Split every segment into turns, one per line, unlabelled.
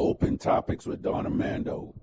Open Topics with Don Armando.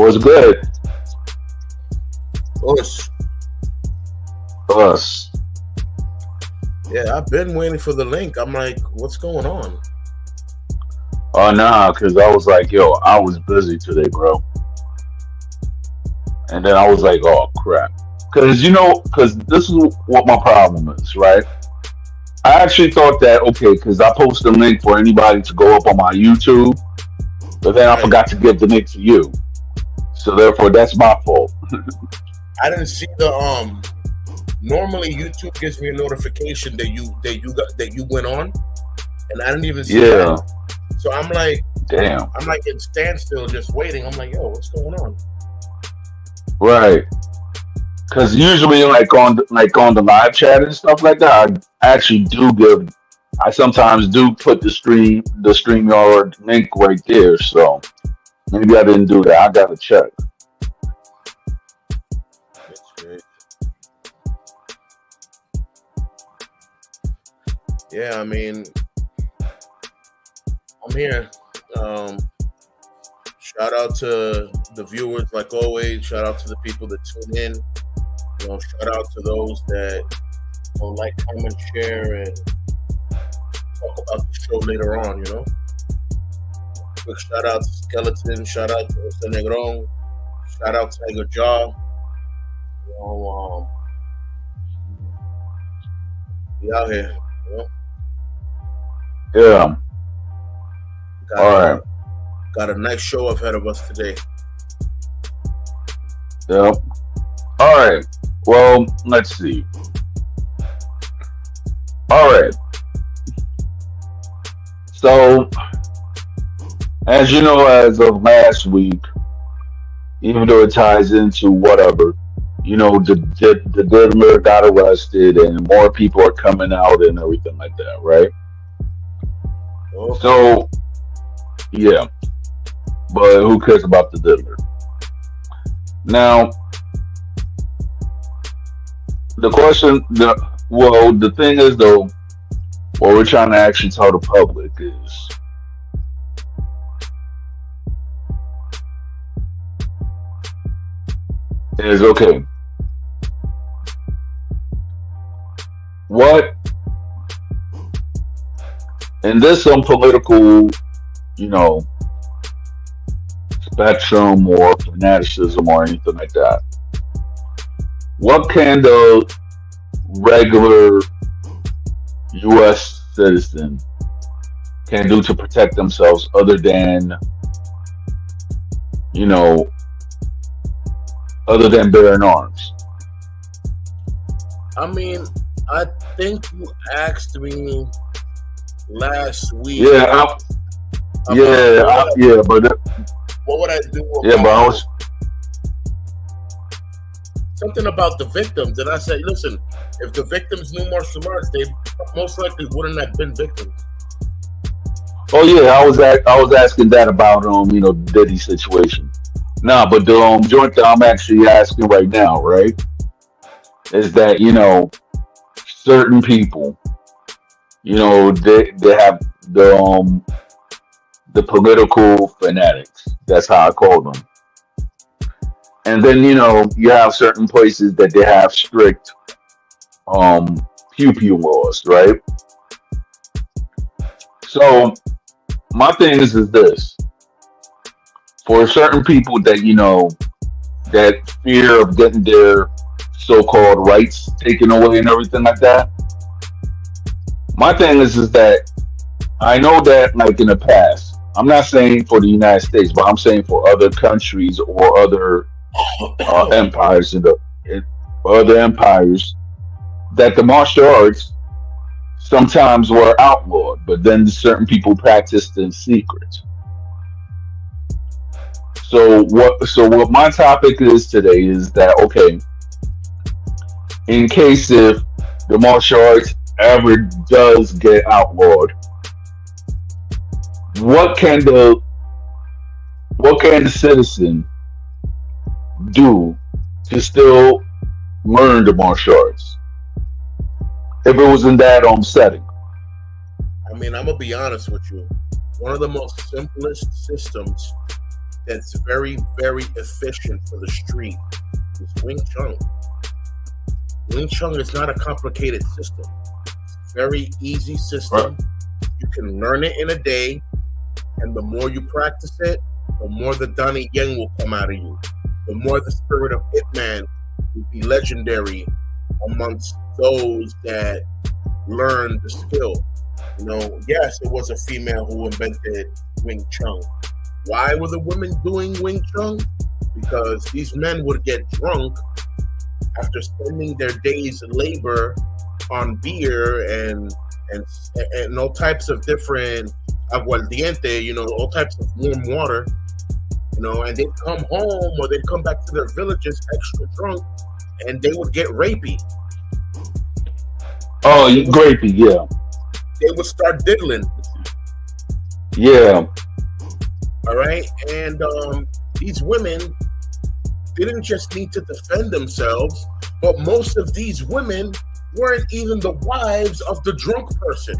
What's good?
Us.
Us.
Yeah, I've been waiting for the link. I'm like, what's going on?
Oh, nah, because I was like, yo, I was busy today, bro. And then I was like, oh, crap. Because this is what my problem is, right? I actually thought that, okay, because I posted a link for anybody to go up on my YouTube, but then I
Right.
forgot to give the link to you. So therefore, that's my fault.
I didn't see the normally YouTube gives me a notification that you went on, and I didn't even see that.
Yeah,
So
damn.
I'm like in standstill, just waiting. I'm like, yo, what's going on?
Right. Because usually, like on the live chat and stuff like that, I actually do give. I sometimes do put the StreamYard link right there. So maybe I didn't do that. I gotta check.
That's great. Yeah, I mean, I'm here. Um, Shout out to the viewers, like always. Shout out to the people that tune in. Shout out to those that like, comment, share, and talk about the show later on. Quick shout out to Skeleton. Shout out to Jose Negron. Shout out to Tiger Jaw. We out here.
Yeah.
Got
All
a
right.
got a nice show ahead of us today.
Yep. All right. Well, let's see. All right. So, as you know, as of last week, even though it ties into whatever, the diddler got arrested and more people are coming out and everything like that, right?
Okay.
So, yeah. But who cares about the diddler? Now, the thing is though, what we're trying to actually tell the public is okay. What in this some political, you know, spectrum or fanaticism or anything like that? What can the regular U.S. citizen can do to protect themselves other than, you know, other than bearing arms?
I mean, I think you asked me last week
Yeah,
about
yeah, but
what would I do
yeah, but I
about
was
something about the victims, and I said, listen, if the victims knew martial arts, they most likely wouldn't have been victims.
oh yeah, I was asking that about Diddy situation. Nah, but the joint that I'm actually asking right now, right, is that certain people, they have the political fanatics. That's how I call them. And then you have certain places that they have strict pew pew laws, right? So my thing is this: for certain people that that fear of getting their so-called rights taken away and everything like that. My thing is that I know that like in the past, I'm not saying for the United States, but I'm saying for other countries or other empires in other empires, that the martial arts sometimes were outlawed, but then certain people practiced in secret. So what my topic is today is that okay, in case if the martial arts ever does get outlawed, what can the citizen do to still learn the martial arts if it was in that setting?
I mean, I'm gonna be honest with you. One of the most simplest systems that's very, very efficient for the street is Wing Chun. Wing Chun is not a complicated system. It's a very easy system. You can learn it in a day, and the more you practice it, the more the Donnie Yen will come out of you. The more the spirit of Ip Man will be legendary amongst those that learn the skill. You know, yes, it was a female who invented Wing Chun. Why were the women doing Wing Chun? Because these men would get drunk after spending their days labor on beer and all types of different aguardiente, you know, all types of warm water, you know, and they'd come home or they'd come back to their villages extra drunk, and they would get rapey.
Oh, grapey, yeah.
They would start diddling.
Yeah.
All right, and these women didn't just need to defend themselves, but most of these women weren't even the wives of the drunk person.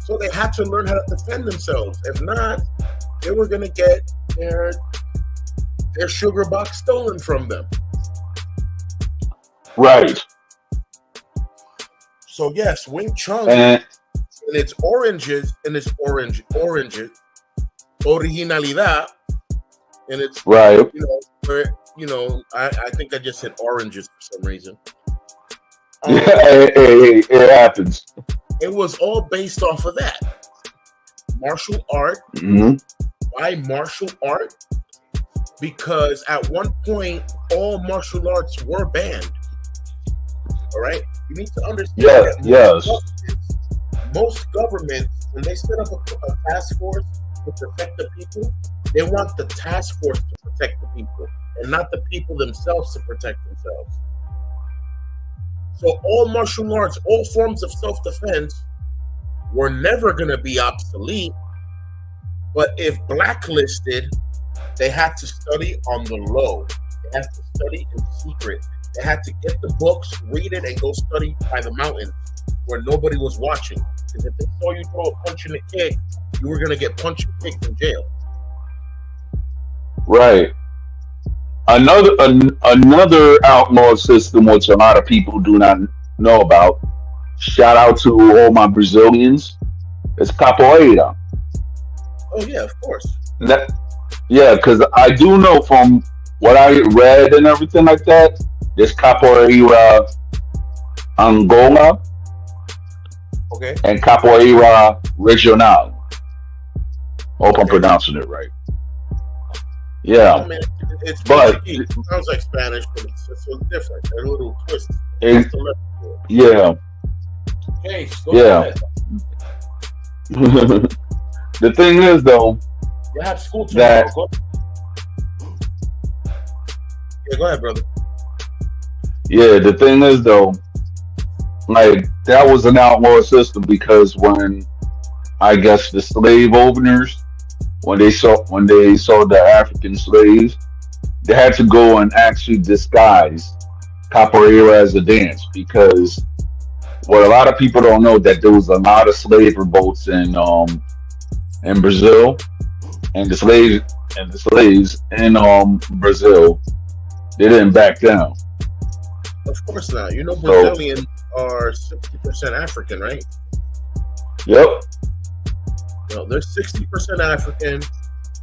So they had to learn how to defend themselves. If not, they were going to get their sugar box stolen from them.
Right.
So yes, Wing Chun
And
and its originalidad, and it's
right.
you know where I think I just said oranges for some reason.
Hey, it happens.
It was all based off of that martial art.
Mm-hmm.
Why martial art? Because at one point, all martial arts were banned. All right, you need to understand that most governments, when they set up a task force to protect the people, they want the task force to protect the people and not the people themselves to protect themselves. So all martial arts, all forms of self-defense were never going to be obsolete, but if blacklisted, they had to study on the low. They had to study in secret. They had to get the books, read it, and go study by the mountains where nobody was watching. Because if they saw you throw a punch and a kick, you were going to get punched and kicked in jail.
Right. Another outlaw system, which a lot of people do not know about. Shout out to all my Brazilians. It's capoeira.
Oh yeah, of course.
Yeah, because I do know from what I read and everything like that. There's capoeira Angola,
okay,
and capoeira regional. Hope I'm pronouncing it right. Yeah,
I mean, it's Portuguese. It sounds like Spanish, but it's different. They're a little twist.
Yeah.
Okay,
yeah. The thing is, though,
you have school tomorrow. Go ahead, brother.
Yeah, the thing is, though, like that was an outlaw system because when I guess the slave owners, when they saw the African slaves, they had to go and actually disguise capoeira as a dance because what a lot of people don't know that there was a lot of slave revolts in Brazil, and the slaves in Brazil, they didn't back down.
Of course not. You know, Brazilians are 60% African, right?
Yep.
No, they're 60% African,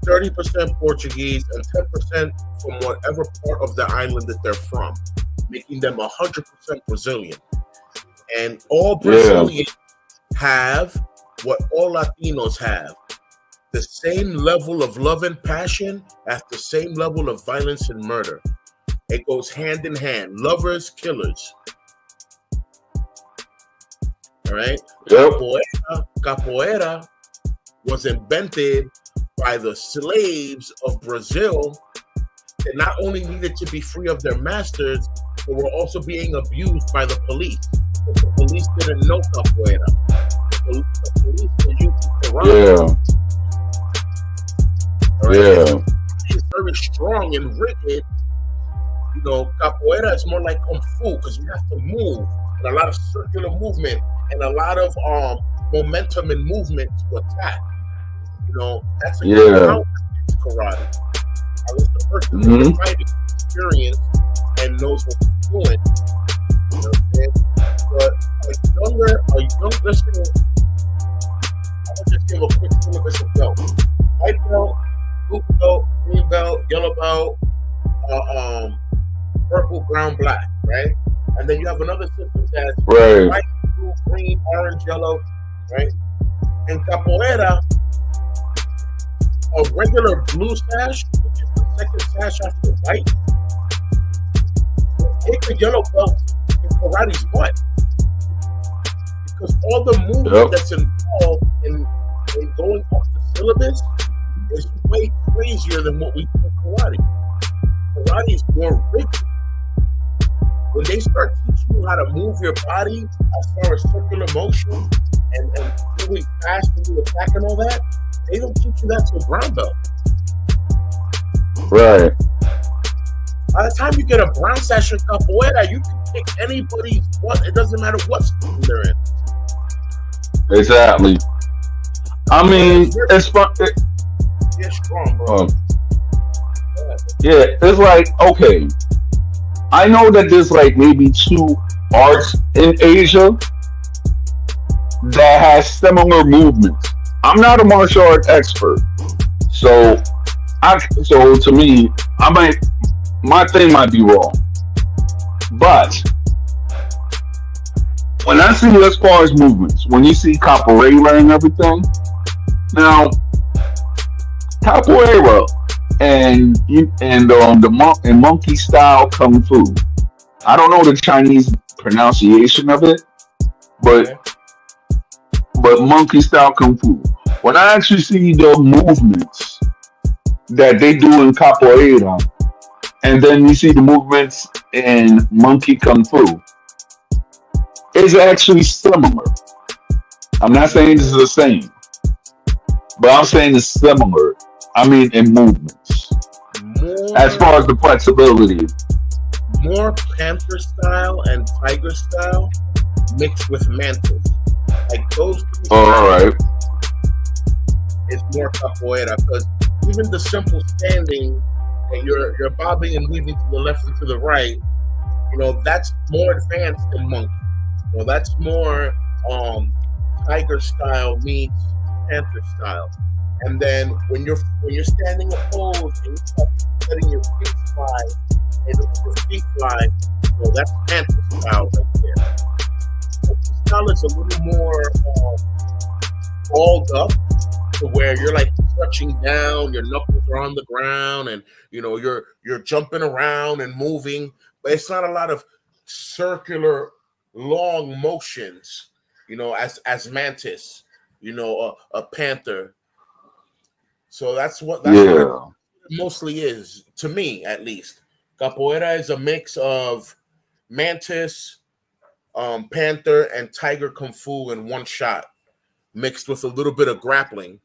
30% Portuguese, and 10% from whatever part of the island that they're from, making them 100% Brazilian. And all Brazilians have what all Latinos have. The same level of love and passion at the same level of violence and murder. It goes hand in hand. Lovers, killers. All right?
Yep.
Capoeira was invented by the slaves of Brazil that not only needed to be free of their masters, but were also being abused by the police. But the police didn't know capoeira. The police were using karate.
Yeah.
Right? It's very strong and rigid. You know, capoeira is more like kung fu because you have to move, and a lot of circular movement and a lot of momentum and movement to attack. You know, that's a karate. person with the fighting experience and knows what he's doing. You know what I'm saying? But a young listener, I'm gonna just give a quick syllabus of belt: white belt, blue belt, green belt, yellow belt, purple, brown, black, right? And then you have another system that's white, blue, green, orange, yellow, right? In capoeira, a regular blue sash, which is the second sash after white, take a yellow belt in karate's butt. Because all the movement that's involved in going off the syllabus is way crazier than what we do in karate. Karate is more rigid. When they start teaching you how to move your body as far as circular motion and moving fast when you attack and all that, they don't teach you that till brown belt.
Right.
By the time you get a brown sash in capoeira, you can pick anybody's what. It doesn't matter what school they're in.
Exactly. I mean, it's fun.
You're strong, bro.
Yeah, it's like, okay, I know that there's like maybe 2 arts in Asia that has similar movements. I'm not a martial art expert, so to me, my thing might be wrong, but when I see as far as movements, when you see capoeira and everything, now capoeira and the monkey style kung fu. I don't know the Chinese pronunciation of it, but monkey style kung fu. When I actually see the movements that they do in capoeira, and then you see the movements in monkey kung fu, it's actually similar. I'm not saying this is the same, but I'm saying it's similar. I mean, in movements. As far as the flexibility.
More panther style and tiger style mixed with mantis. Like those two
all right.
is more capoeira, because even the simple standing that you're bobbing and weaving to the left and to the right, that's more advanced than monkey. That's more tiger style meets panther style. And then when you're standing a pose and you start letting your feet fly, that's panther style right there. Monkey style is a little more balled up, to where you're like stretching down, your knuckles are on the ground, and you're jumping around and moving, but it's not a lot of circular long motions, as mantis, a panther. So that's what it mostly is, to me at least. Capoeira is a mix of mantis, panther, and tiger kung fu in one shot, mixed with a little bit of grappling.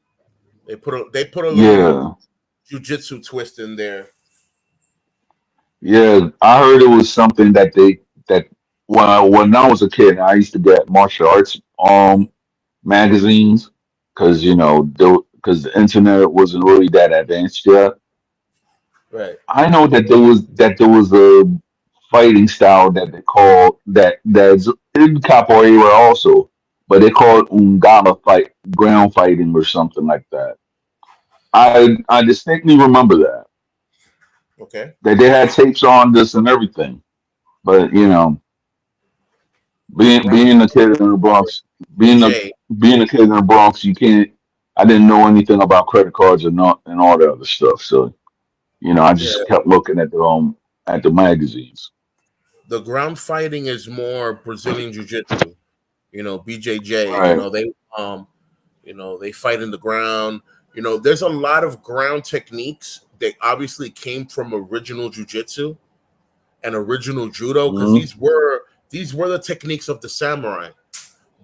They put a little jiu-jitsu twist in there.
Yeah, I heard it was something that when I was a kid, I used to get martial arts magazines, because because the internet wasn't really that advanced yet.
Right.
I know that there was a fighting style that they call that's in capoeira also, but they call it ungala fight, ground fighting or something like that. I distinctly remember that
Okay.
they had tapes on this and everything, but being a kid in the Bronx, being a kid in the Bronx, you can't. I didn't know anything about credit cards and all that other stuff, so I just kept looking at the magazines.
The ground fighting is more Brazilian jiu-jitsu. BJJ.
Right.
They fight in the ground. There's a lot of ground techniques that obviously came from original jiu-jitsu and original judo, because these were the techniques of the samurai.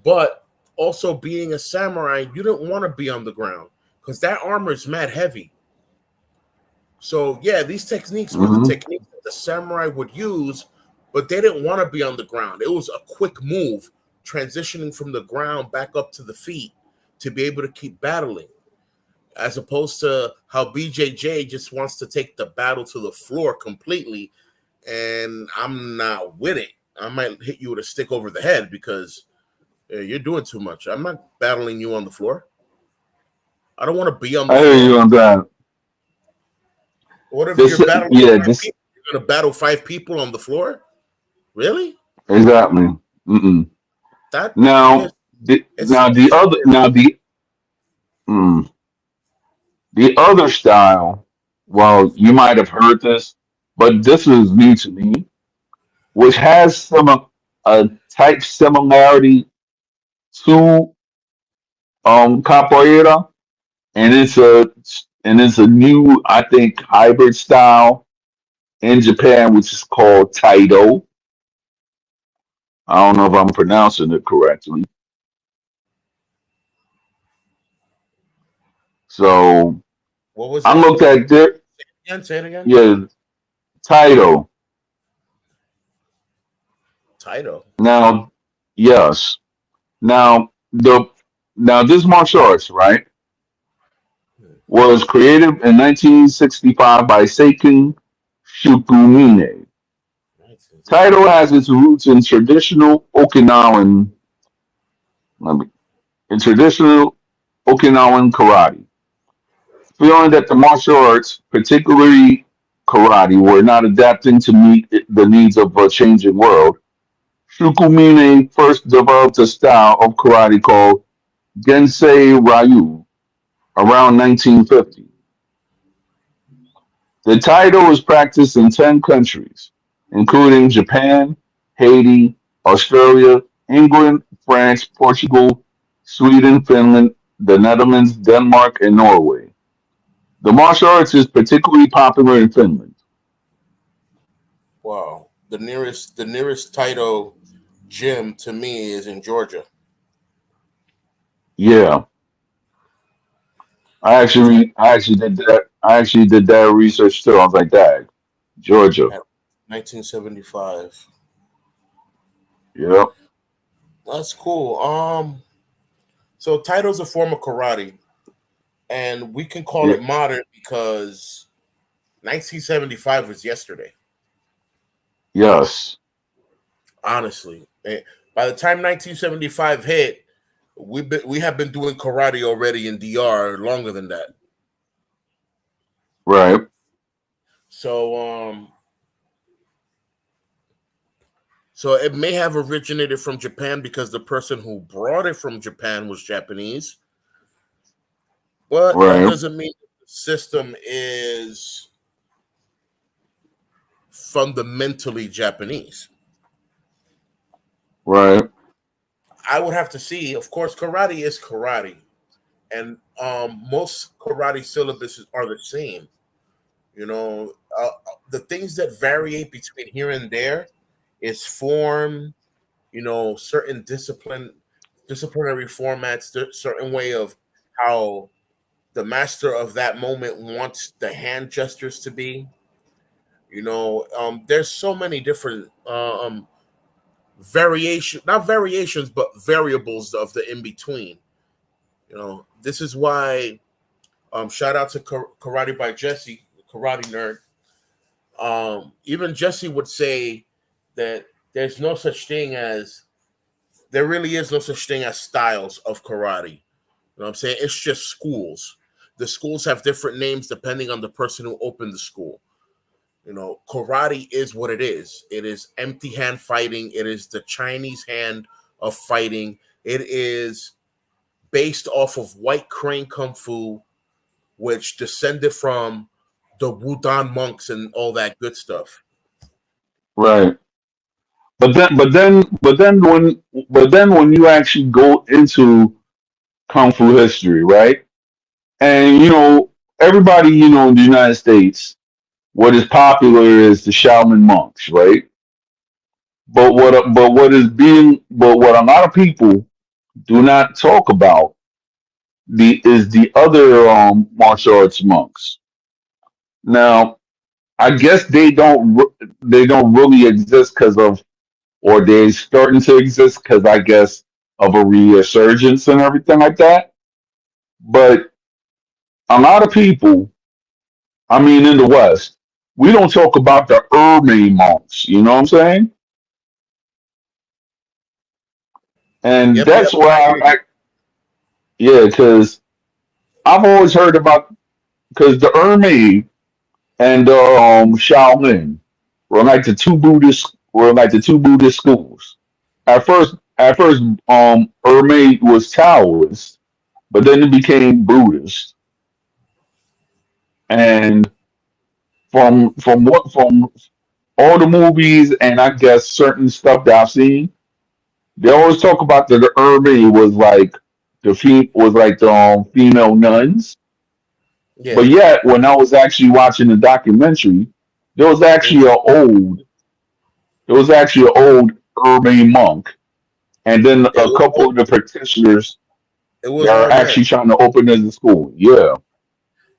But also, being a samurai, you don't want to be on the ground because that armor is mad heavy. So yeah, these techniques were the techniques that the samurai would use, but they didn't want to be on the ground. It was a quick move, transitioning from the ground back up to the feet to be able to keep battling. as opposed to how BJJ just wants to take the battle to the floor completely, and I'm not with it. I might hit you with a stick over the head because you're doing too much. I'm not battling you on the floor. I don't want to be on the
I hear
floor.
you on that.
What if
This,
you're battling
yeah,
five
this
people? You're gonna battle five people on the floor? Really?
exactly. Mm-mm.
That
Now,
because it's
now the other,
weird.
now mm, the other style. Well, you might have heard this, but this is new to me, which has some a type similarity to capoeira, and it's a new, I think, hybrid style in Japan, which is called Taido. I don't know if I'm pronouncing it correctly. So
What was
I
that?
looked at there.
Again, say it again.
Yeah, Taido.
Title.
Now, yes. Now now this martial arts, right, was created in 1965 by Seiken Shukumine. Taito has its roots in let me- traditional Okinawan karate, feeling that the martial arts, particularly karate, were not adapting to meet the needs of a changing world. Shukumine first developed a style of karate called Gensei Ryu around 1950. The title is practiced in 10 countries, including Japan, Haiti, Australia, England, France, Portugal, Sweden, Finland, the Netherlands, Denmark, and Norway. The martial arts is particularly popular in Finland.
Wow. The nearest title gym to me is in Georgia.
Yeah, I actually did that research too. I was like, that Georgia.
At 1975.
Yep,
That's cool. So title's a form of karate, and we can call
yeah,
it modern because 1975 was yesterday.
yes,
Honestly, by the time 1975 hit, we have been doing karate already in DR longer than that.
right,
So so it may have originated from Japan because the person who brought it from Japan was Japanese, but that
right,
doesn't mean the system is fundamentally Japanese.
right,
I would have to see. Of course, karate is karate, and most karate syllabuses are the same. You know, the things that vary between here and there is form. Certain disciplinary formats, certain way of how the master of that moment wants the hand gestures to be. There's so many different not variations, but variables of the in between. This is why shout out to Karate by Jesse, karate nerd. Even Jesse would say that there's no such thing as there really is no such thing as styles of karate. You know what I'm saying? It's just schools. The schools have different names depending on the person who opened the school. Karate is what it is. It is empty hand fighting. It is the Chinese hand of fighting. It is based off of white crane kung fu, which descended from the Wudang monks and all that good stuff.
right. But then you actually go into kung fu history, right? And everybody, in the United States, what is popular is the Shaolin monks, right? But what a lot of people do not talk about is the other martial arts monks. Now, I guess they don't really exist because of, or they starting to exist because I guess of a resurgence and everything like that. But a lot of people, I mean, in the West, we don't talk about the urban monks. You know what I'm saying? And
Yep, yep,
that's
I
why,
hear you.
yeah, because I've always heard about because the Hermes and the Shaolin were like the two Buddhist schools. At first, Hermes was Taoist, but then it became Buddhist. And from all the movies and I guess certain stuff that I've seen, they always talk about that the Hermes was like the female nuns. But
Yeah.
yet, when I was actually watching the documentary, there was actually
Mhm.
a old there was actually an old Hermes monk, and then
It
a
was
couple of the practitioners
it
that
was
are
more men.
actually trying to open as a school. Yeah,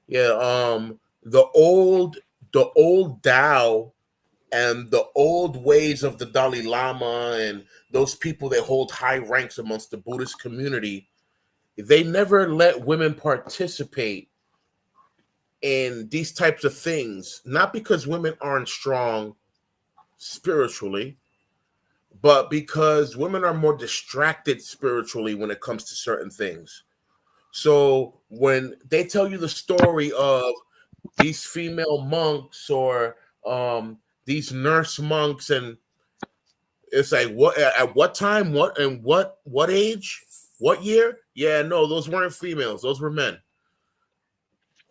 Yeah. The old Tao and the old ways of the Dalai Lama and those people that hold high ranks amongst the Buddhist community, they never let women participate in these types of things, not because women aren't strong spiritually, but because women are more distracted spiritually when it comes to certain things. So when they tell you the story of these female monks or these nurse monks, and it's like, what at what time, what and what age, what year? Yeah, no, those weren't females; those were men,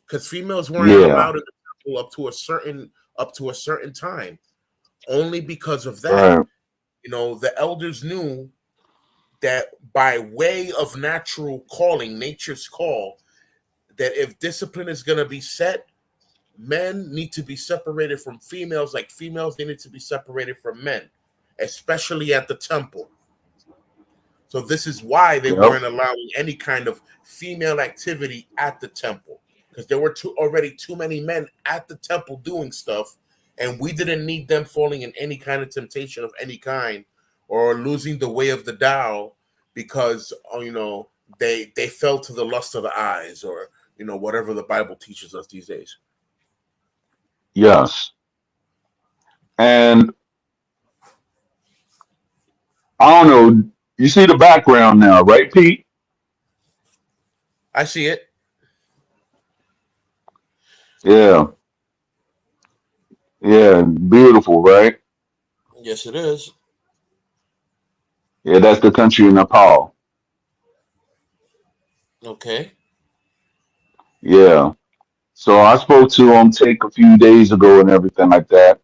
because females weren't
yeah,
allowed in the temple up to a certain time. Only because of that,
right,
the elders knew that by way of natural calling, nature's call, that if discipline is going to be set, men need to be separated from females, like females needed to be separated from men, especially at the temple. So this is why they
yep,
weren't allowing any kind of female activity at the temple, because there were already too many men at the temple doing stuff, and we didn't need them falling in any kind of temptation of any kind or losing the way of the Tao because they fell to the lust of the eyes, or whatever the Bible teaches us these days.
yes, and I don't know. You see the background now, right, Pete?
I see it.
Yeah, yeah, beautiful, right?
Yes, it is.
Yeah, that's the country in Nepal.
Okay.
Yeah. So I spoke to him take a few days ago and everything like that,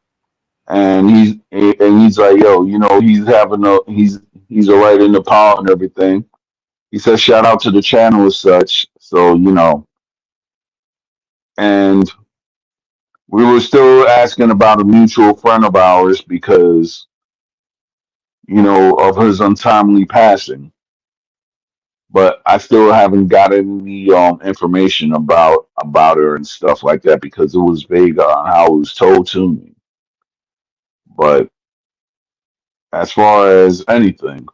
and he's like, yo, he's alright in Nepal and everything. He says shout out to the channel as such. So and we were still asking about a mutual friend of ours because of his untimely passing, but I still haven't got any information about her and stuff like that because it was vague on how it was told to me. But as far as anything,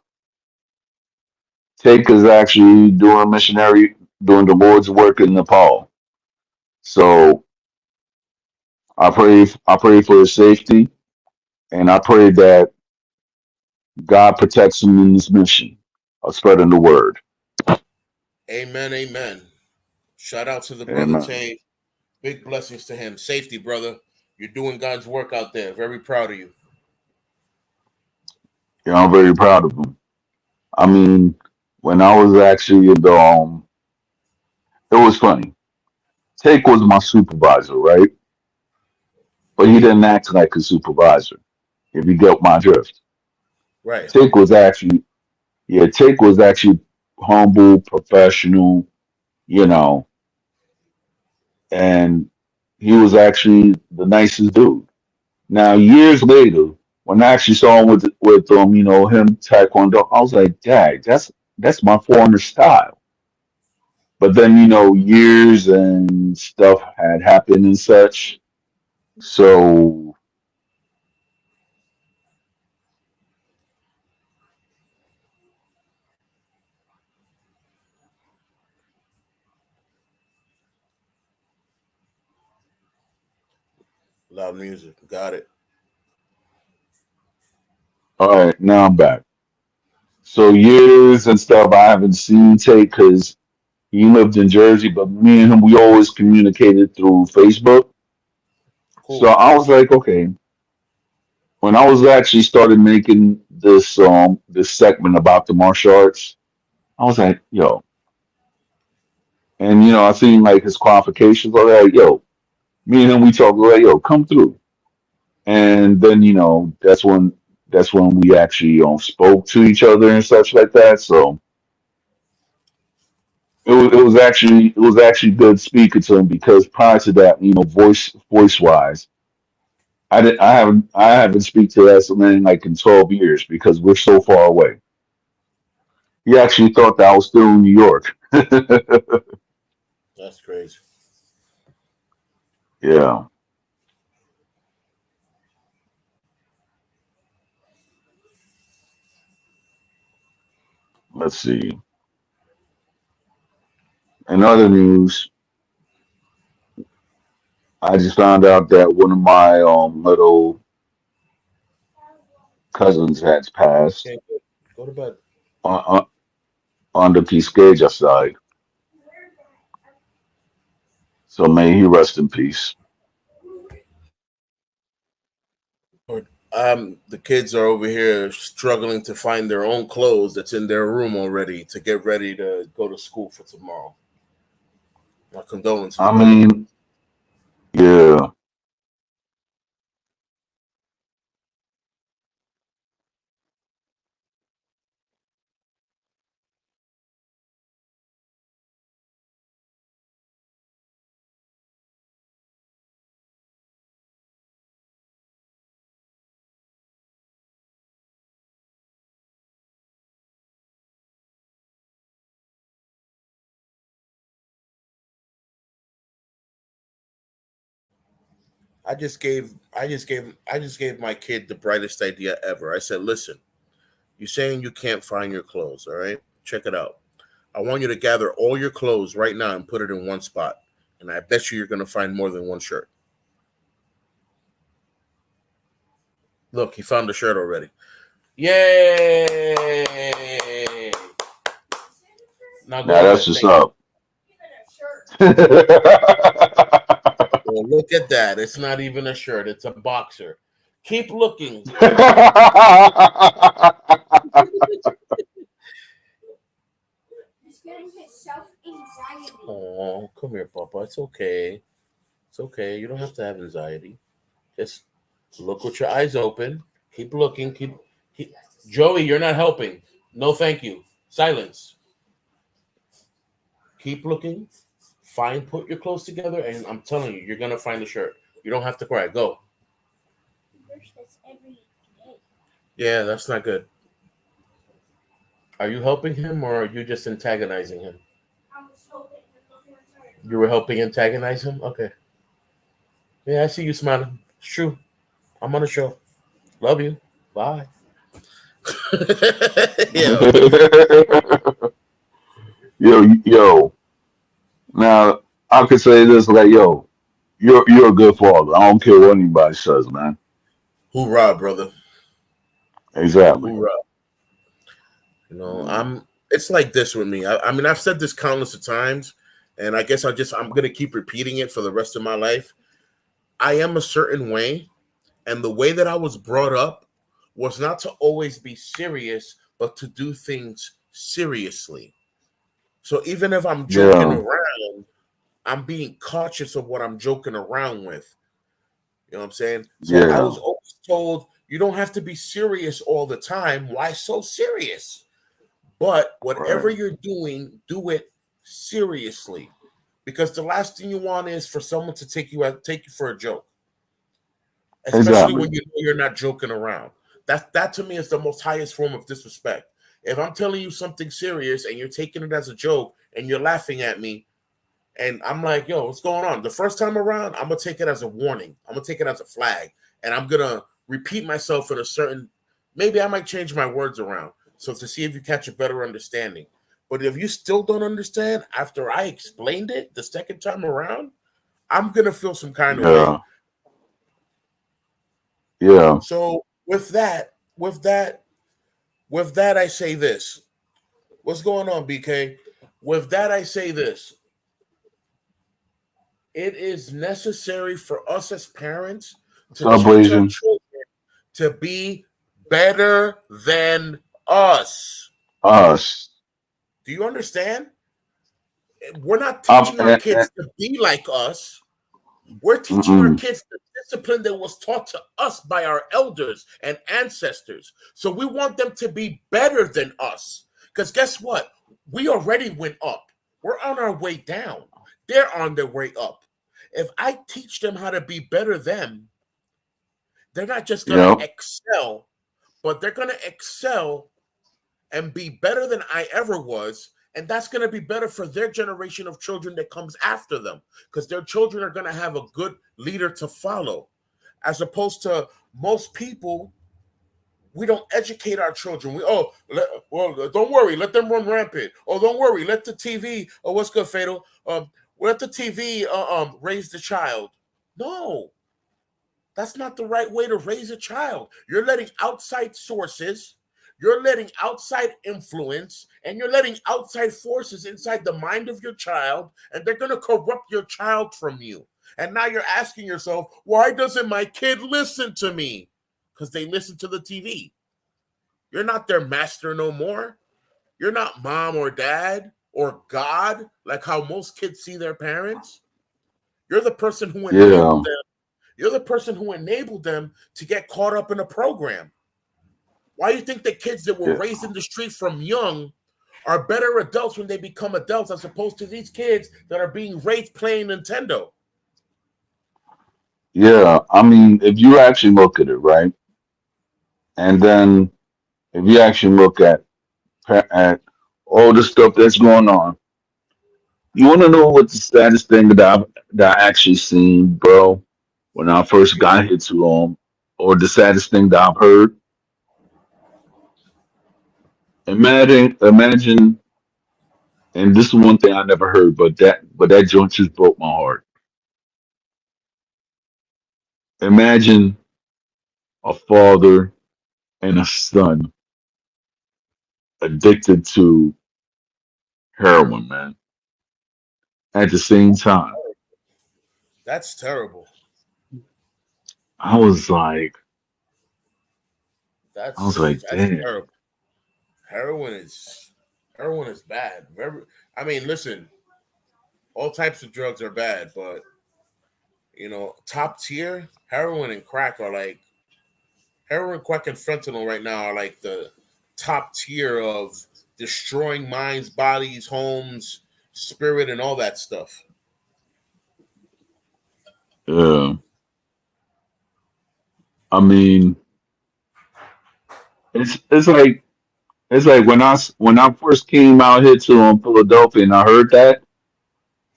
Take is actually doing the Lord's work in Nepal. So I pray for his safety, and I pray that God protects him in this mission of spreading the word.
Amen. Amen. Shout out to the brother
Amen.
Tay. Big blessings to him. Safety, brother. You're doing God's work out there. Very proud of you.
Yeah, I'm very proud of him. I mean, when I was actually in it was funny. Take was my supervisor, right? But he didn't act like a supervisor. If you get my drift,
Right.
Take was actually yeah, Take was actually humble, professional, you know, and he was actually the nicest dude. Now, years later, when I actually saw him with him Taekwondo, I was like, Dad, that's my former style. But then, years and stuff had happened and such. So
Loud music. Got it.
All right, now I'm back. So years and stuff I haven't seen Tate because he lived in Jersey, but me and him we always communicated through Facebook. So
Cool.
I was like, okay, when I was actually started making this segment about the martial arts, I was like, yo, and I seen like his qualifications. I was like, yo, me and him we talked like, yo, come through. And then that's when we actually spoke to each other and such like that. So it was actually good speaking to him because prior to that, voice wise, I haven't speak to that man like in 12 years because we're so far away. He actually thought that I was still in New York.
That's crazy.
Yeah. Let's see. In other news, I just found out that one of my little cousins has passed
Okay, good. Go to bed.
on, on, on the Piscaya side. So may he rest in peace.
Lord. The kids are over here struggling to find their own clothes that's in their room already to get ready to go to school for tomorrow. My condolences,
I
brother.
mean, yeah.
I just gave my kid the brightest idea ever. I said, listen, you're saying you can't find your clothes, all right? Check it out. I want you to gather all your clothes right now and put it in one spot. And I bet you're gonna find more than one shirt. Look, he found the shirt already. Yay! Now go
Now
to
that's
bed.
what's
Thank you.
up.
Well, look at that. It's not even a shirt, it's a boxer. Keep looking. Oh, come here, Papa. It's okay. It's okay. You don't have to have anxiety. Just look with your eyes open. Keep looking. Keep. Joey, you're not helping. No, thank you. Silence. Keep looking. Find. Put your clothes together, and I'm telling you, you're gonna find the shirt. You don't have to cry. Go. Yeah, that's not good. Are you helping him, or are you just antagonizing him? You were helping antagonize him. Okay. Yeah, I see you smiling. It's true. I'm on the show. Love you. Bye. Yeah.
yo. Now I could say this like, yo, you're a good father. I don't care what anybody says, man.
Hoorah, brother.
Exactly.
Hoorah. I'm. It's like this with me. I mean, I've said this countless of times, and I guess I'm gonna keep repeating it for the rest of my life. I am a certain way, and the way that I was brought up was not to always be serious, but to do things seriously. So even if I'm joking
Yeah.
around, I'm being cautious of what I'm joking around with. You know what I'm saying? So I
Yeah.
was always told you don't have to be serious all the time. Why so serious? But whatever
Right.
you're doing, do it seriously. Because the last thing you want is for someone to take you for a joke, especially
Exactly.
when you know you're not joking around. That to me is the most highest form of disrespect. If I'm telling you something serious and you're taking it as a joke and you're laughing at me, and I'm like, yo, what's going on? The first time around, I'm gonna take it as a warning. I'm gonna take it as a flag, and I'm gonna repeat myself in a certain. Maybe I might change my words around so to see if you catch a better understanding. But if you still don't understand after I explained it the second time around, I'm gonna feel some kind of way.
Yeah. Yeah.
So with that, I say this. What's going on, BK? With that, I say this. It is necessary for us as parents
What's
to
up,
teach our
Blazing?
children to be better than us.
Us.
Do you understand? We're not
Up
teaching our kids to be like us. We're teaching our
mm-mm.
kids the discipline that was taught to us by our elders and ancestors. So we want them to be better than us. Because guess what? We already went up. We're on our way down. They're on their way up. If I teach them how to be better them, they're not just going to
Yep.
excel, but they're going to excel and be better than I ever was. And that's going to be better for their generation of children that comes after them because their children are going to have a good leader to follow. As opposed to most people, we don't educate our children. Don't worry, let them run rampant. Oh, don't worry, let the TV. Oh, what's good, Fatal? Let the TV raise the child. No, that's not the right way to raise a child. You're letting outside sources, you're letting outside influence, and you're letting outside forces inside the mind of your child, and they're going to corrupt your child from you. And now you're asking yourself, why doesn't my kid listen to me? Because they listen to the TV. You're not their master no more. You're not mom or dad or God, like how most kids see their parents. You're the person who
Yeah.
enabled them you're the person who enabled them to get caught up in a program. Why do you think the kids that were
Yeah.
raised in the street from young are better adults when they become adults as opposed to these kids that are being raised playing Nintendo?
Yeah. I mean, if you actually look at it, right, and then if you actually look at all the stuff that's going on, you want to know what the saddest thing that I actually seen, bro, when I first got here to or the saddest thing that I've heard. Imagine, and this is one thing I never heard, but that joint just broke my heart. Imagine a father and a son addicted to heroin, man, at the same time.
That's terrible.
I was like, I was
That's
like,
that's
damn.
terrible. Heroin is heroin is bad. I mean, listen, all types of drugs are bad, but top tier heroin and crack are like heroin, crack, and fentanyl right now are like the top tier of destroying minds, bodies, homes, spirit, and all that stuff.
Yeah, I mean, it's like when I first came out here to Philadelphia and I heard that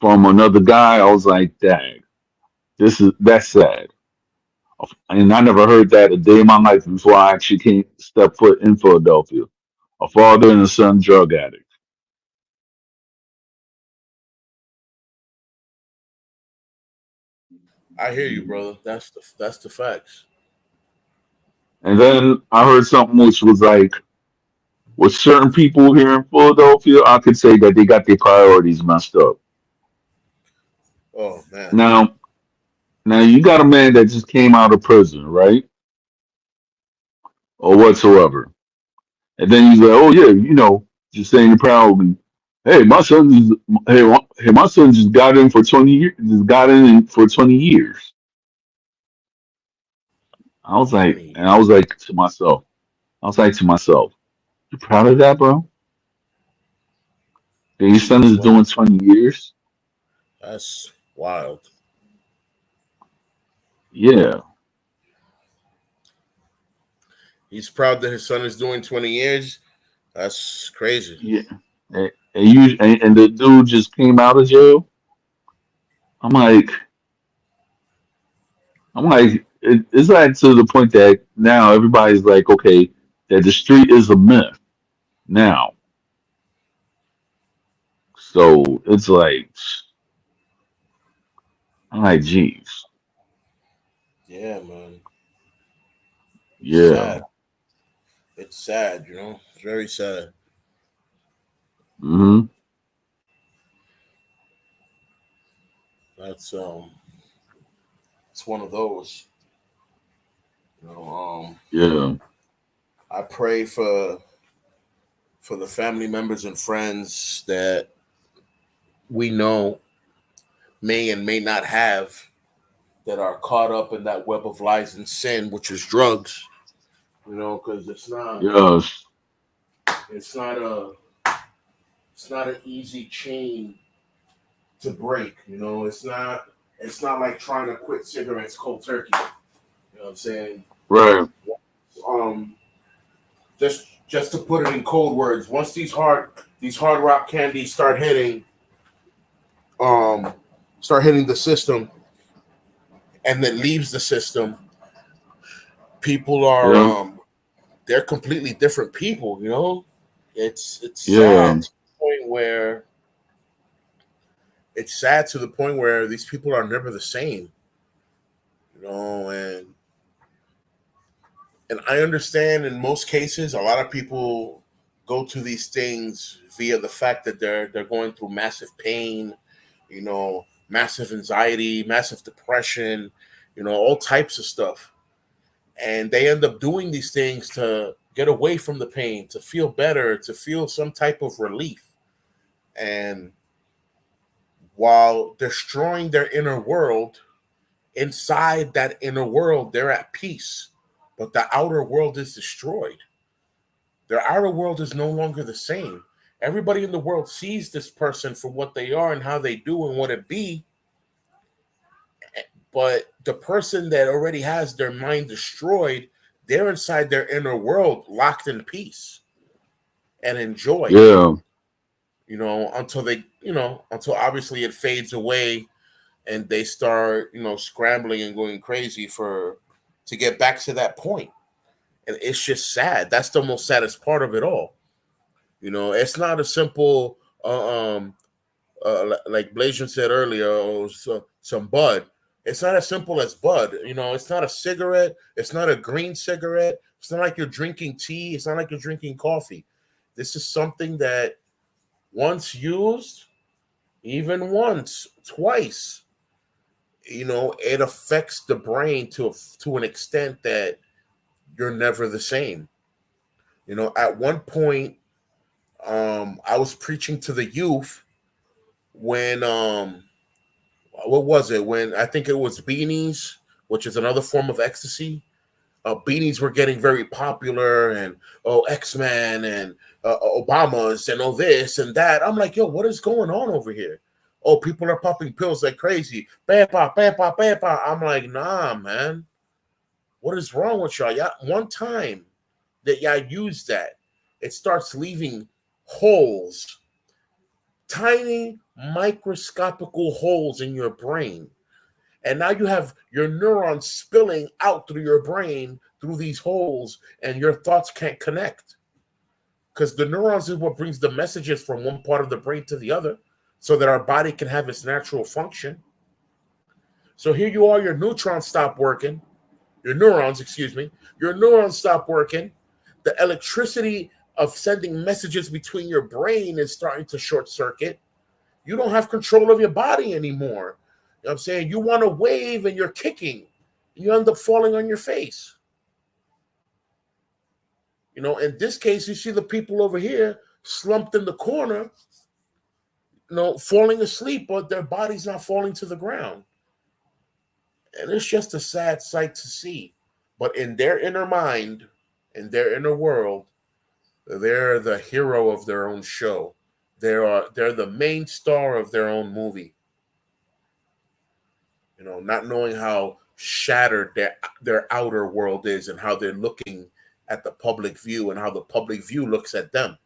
from another guy, I was like, dang, that's sad. And I never heard that a day in my life before I actually came step foot in Philadelphia. A father and a son drug addict.
I hear you, brother. That's the facts.
And then I heard something which was like, with certain people here in Philadelphia, I could say that they got their priorities messed up.
Oh man,
Now, now you got a man that just came out of prison, right? Or whatsoever. And then he's like, oh yeah, just saying proudly, hey, my son just got in for 20 years, just got in for 20 years.
twenty.
I was like to myself, you proud of that, bro? That your son is
Twenty.
doing 20 years?
That's wild.
Yeah,
He's proud that his son is doing 20 years. That's crazy.
yeah. And the dude just came out of jail. I'm like, it's like to the point that now everybody's like, okay, that the street is a myth now. So it's like, I'm like, geez.
Yeah, man. It's
Yeah.
sad. It's sad, you know. It's very sad.
Hmm.
That's it's one of those. You know,
Yeah.
I pray for the family members and friends that we know may and may not have that are caught up in that web of lies and sin, which is drugs. You know, because
Yes.
it's not a it's not an easy chain to break. You know, it's not like trying to quit cigarettes cold turkey. You know what I'm saying?
Right.
Um, just to put it in cold words, once these hard rock candies um start hitting the system and then leaves the system, people are
Yeah.
they're completely different people. You know, it's
Yeah.
sad to the point where it's sad to the point where these people are never the same. You know, and I understand in most cases, a lot of people go to these things via the fact that they're going through massive pain, you know, massive anxiety, massive depression, you know, all types of stuff, and they end up doing these things to get away from the pain, to feel better, to feel some type of relief, and while destroying their inner world, inside that inner world, they're at peace, but the outer world is destroyed. Their outer world is no longer the same. Everybody in the world sees this person for what they are and how they do and what it be, but the person that already has their mind destroyed, they're inside their inner world, locked in peace and in joy.
Yeah.
You know, until until obviously it fades away and they start, you know, scrambling and going crazy for to get back to that point. And it's just sad. That's the most saddest part of it all. You know, it's not a simple, like Blasian said earlier, some bud. It's not as simple as bud. You know, it's not a cigarette. It's not a green cigarette. It's not like you're drinking tea. It's not like you're drinking coffee. This is something that once used, even once, twice, you know, it affects the brain to an extent that you're never the same. You know, at one point, I was preaching to the youth when what was it, when I think it was beanies, which is another form of ecstasy. Beanies were getting very popular, and X-Men and Obamas and this and that. I'm like, yo, what is going on over here? Oh, people are popping pills like crazy. Pepa, pepa, pepa. I'm like, nah, man. What is wrong with y'all? Y'all, one time that y'all use that, it starts leaving holes, tiny microscopical holes in your brain. And now you have your neurons spilling out through your brain through these holes, and your thoughts can't connect. Because the neurons is what brings the messages from one part of the brain to the other so that our body can have its natural function. So here you are, your neutrons stop working, your neurons, excuse me, your neurons stop working. The electricity of sending messages between your brain is starting to short circuit. You don't have control of your body anymore. You know what I'm saying? You want to wave and you're kicking. You end up falling on your face. You know, in this case, you see the people over here slumped in the corner, you know, falling asleep, but their body's not falling to the ground. And it's just a sad sight to see. But in their inner mind, in their inner world, they're the hero of their own show. They're the main star of their own movie. You know, not knowing how shattered their outer world is and how they're looking at the public view and how the public view looks at them.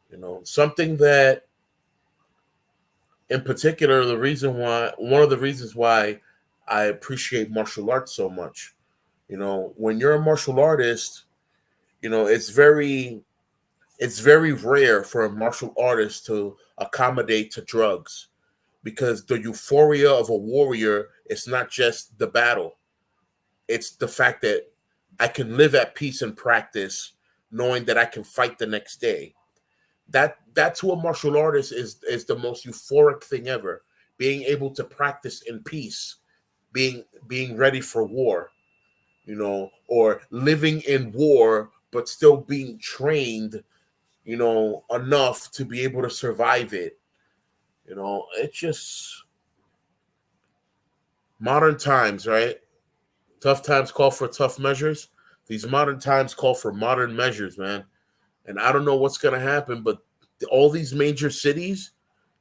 You know, something that in particular, one of the reasons why I appreciate martial arts so much. You know, when you're a martial artist, you know, it's very rare for a martial artist to accommodate to drugs because the euphoria of a warrior is not just the battle. It's the fact that I can live at peace and practice, knowing that I can fight the next day. That's who a martial artist is the most euphoric thing ever. Being able to practice in peace, being ready for war, or living in war but still being trained, enough to be able to survive it. It's just modern times, right? Tough times call for tough measures. These modern times call for modern measures, man. And I don't know what's going to happen, but all these major cities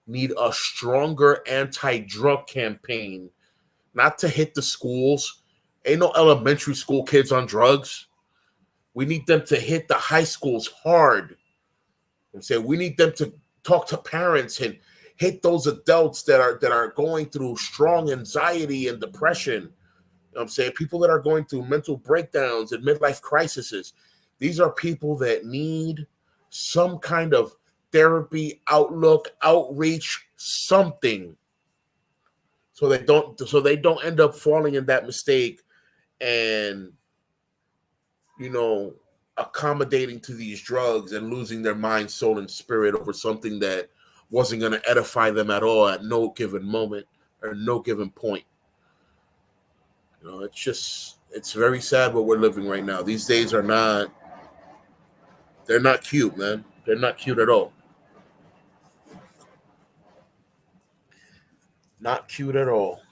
need a stronger anti-drug campaign, not to hit the schools. Ain't no elementary school kids on drugs. We need them to hit the high schools hard and say we need them to talk to parents and hit those adults that are going through strong anxiety and depression. I'm saying people that are going through mental breakdowns and midlife crises. These are people that need some kind of therapy, outlook, outreach, something, so they don't end up falling in that mistake and accommodating to these drugs and losing their mind, soul, and spirit over something that wasn't going to edify them at all at no given moment or no given point. It's very sad what we're living right now. These days they're not cute, man. They're not cute at all. Not cute at all.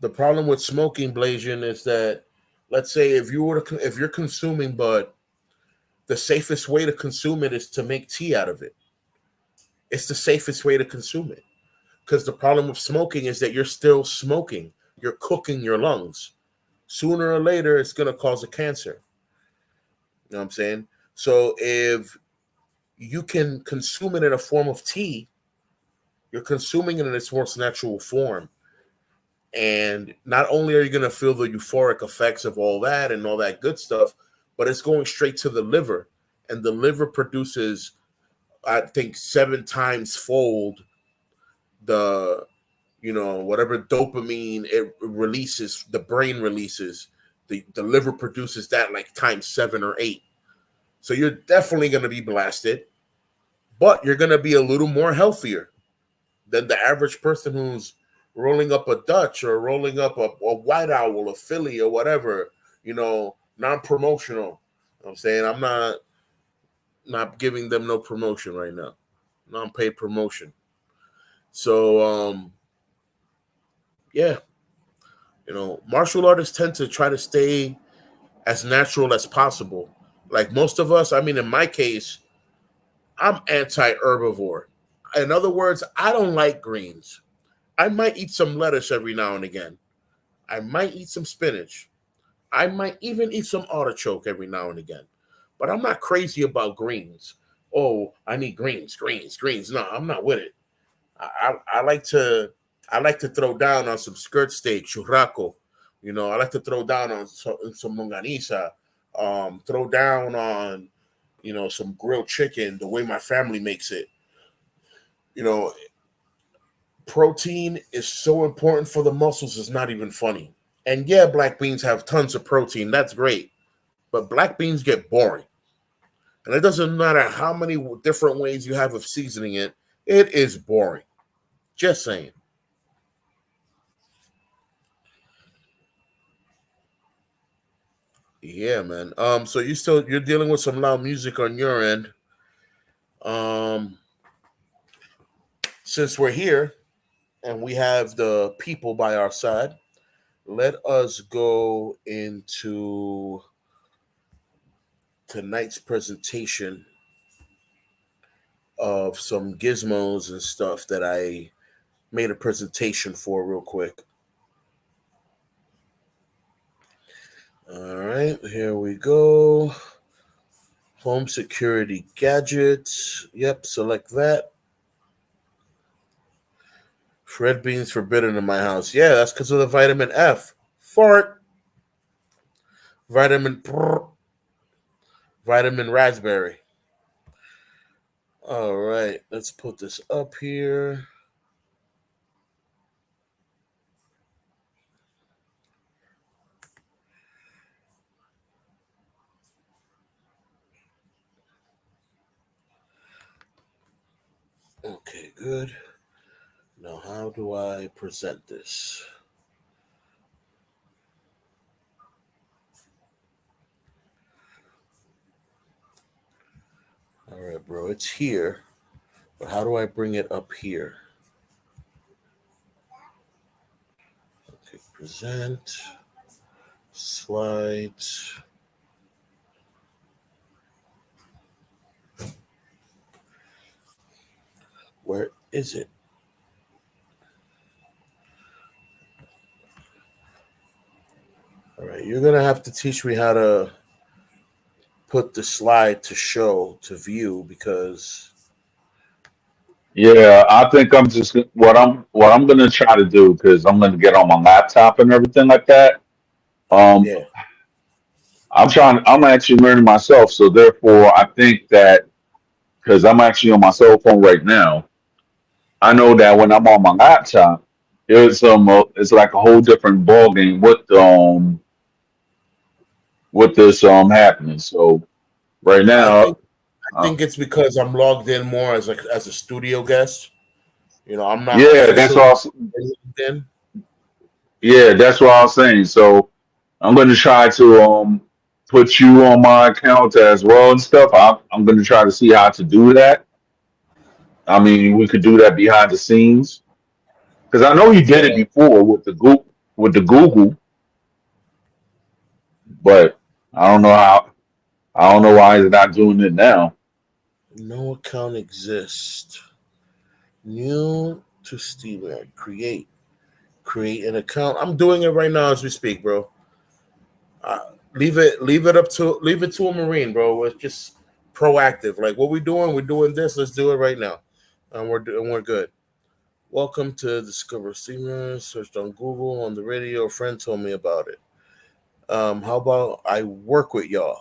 The problem with smoking, Blasian, is that, let's say if you're consuming, but the safest way to consume it is to make tea out of it. It's the safest way to consume it. Because the problem with smoking is that you're still smoking. You're cooking your lungs. Sooner or later, it's going to cause a cancer. You know what I'm saying? So if you can consume it in a form of tea, you're consuming it in its most natural form. And not only are you going to feel the euphoric effects of all that and all that good stuff, but it's going straight to the liver. And the liver produces, I think, 7 times fold the, whatever dopamine it releases, the brain releases, the liver produces that like times 7 or 8. So you're definitely going to be blasted, but you're going to be a little more healthier than the average person who's rolling up a Dutch or rolling up a White Owl, a Philly or whatever, non-promotional. You know what I'm saying? I'm not giving them no promotion right now. Non-paid promotion. So, yeah, martial artists tend to try to stay as natural as possible. Like most of us, I mean, in my case, I'm anti-herbivore. In other words, I don't like greens. I might eat some lettuce every now and again. I might eat some spinach. I might even eat some artichoke every now and again. But I'm not crazy about greens. Oh, I need greens, greens, greens. No, I'm not with it. I like to throw down on some skirt steak, churrasco. I like to throw down on some longaniza. Throw down on some grilled chicken the way my family makes it. Protein is so important for the muscles. It's not even funny. And yeah, black beans have tons of protein. That's great. But black beans get boring. And it doesn't matter how many different ways you have of seasoning it, it is boring. Just saying. Yeah, man. So you're dealing with some loud music on your end. Since we're here and we have the people by our side, let us go into tonight's presentation of some gizmos and stuff that I made a presentation for real quick. All right, here we go. Home security gadgets. Yep, select that. Red beans forbidden in my house. Yeah, that's because of the vitamin F. Fart. Vitamin raspberry. All right, let's put this up here. good. Now, how do I present this? All right, bro, it's here. But how do I bring it up here? Okay, present, slides. Where is it? All right, you're gonna have to teach me how to put the slide to show to view because
Yeah, I think I'm just what I'm gonna try to do because I'm gonna get on my laptop and everything like that. Um,
yeah,
I'm actually learning myself, so therefore I think that because I'm actually on my cell phone right now, I know that when I'm on my laptop, it's like a whole different ball game with this happening. So right
I
now,
think I
uh,
think it's because I'm logged in more as a studio guest. I'm not
yeah, that's
officially
all.
logged in.
Yeah, that's what I was saying. So I'm going to try to put you on my account as well and stuff. I'm going to try to see how to do that. I mean, we could do that behind the scenes because I know you did it
Yeah,
before with the Google, but I don't know how. I don't know why it's not doing it now.
no account exists. New to StreamYard. Create an account. I'm doing it right now as we speak, bro. Leave it to a marine, bro. It's just proactive. Like what we doing, we're doing this. Let's do it right now, and we're good. Welcome to Discover Streamers. Searched on Google on the radio. A friend told me about it. How about I work with y'all?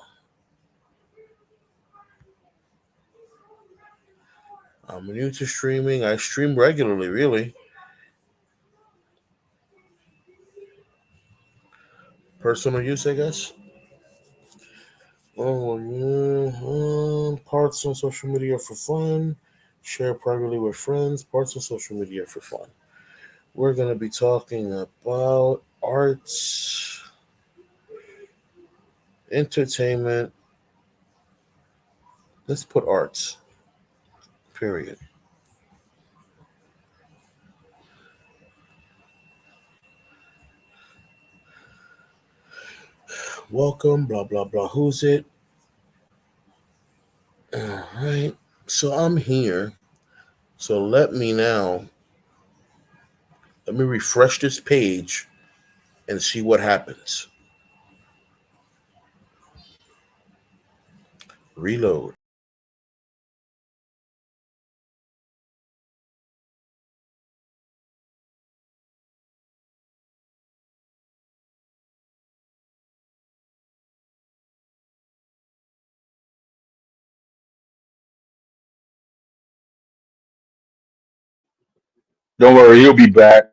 I'm new to streaming. I stream regularly, really. Personal use, I guess. Oh, yeah. Parts on social media for fun. Share privately with friends. Parts on social media for fun. We're going to be talking about arts, entertainment. Let's put arts, period. Welcome, blah, blah, blah. Who's it? All right. So I'm here. So let me refresh this page and see what happens. Reload.
Don't worry, you'll be back.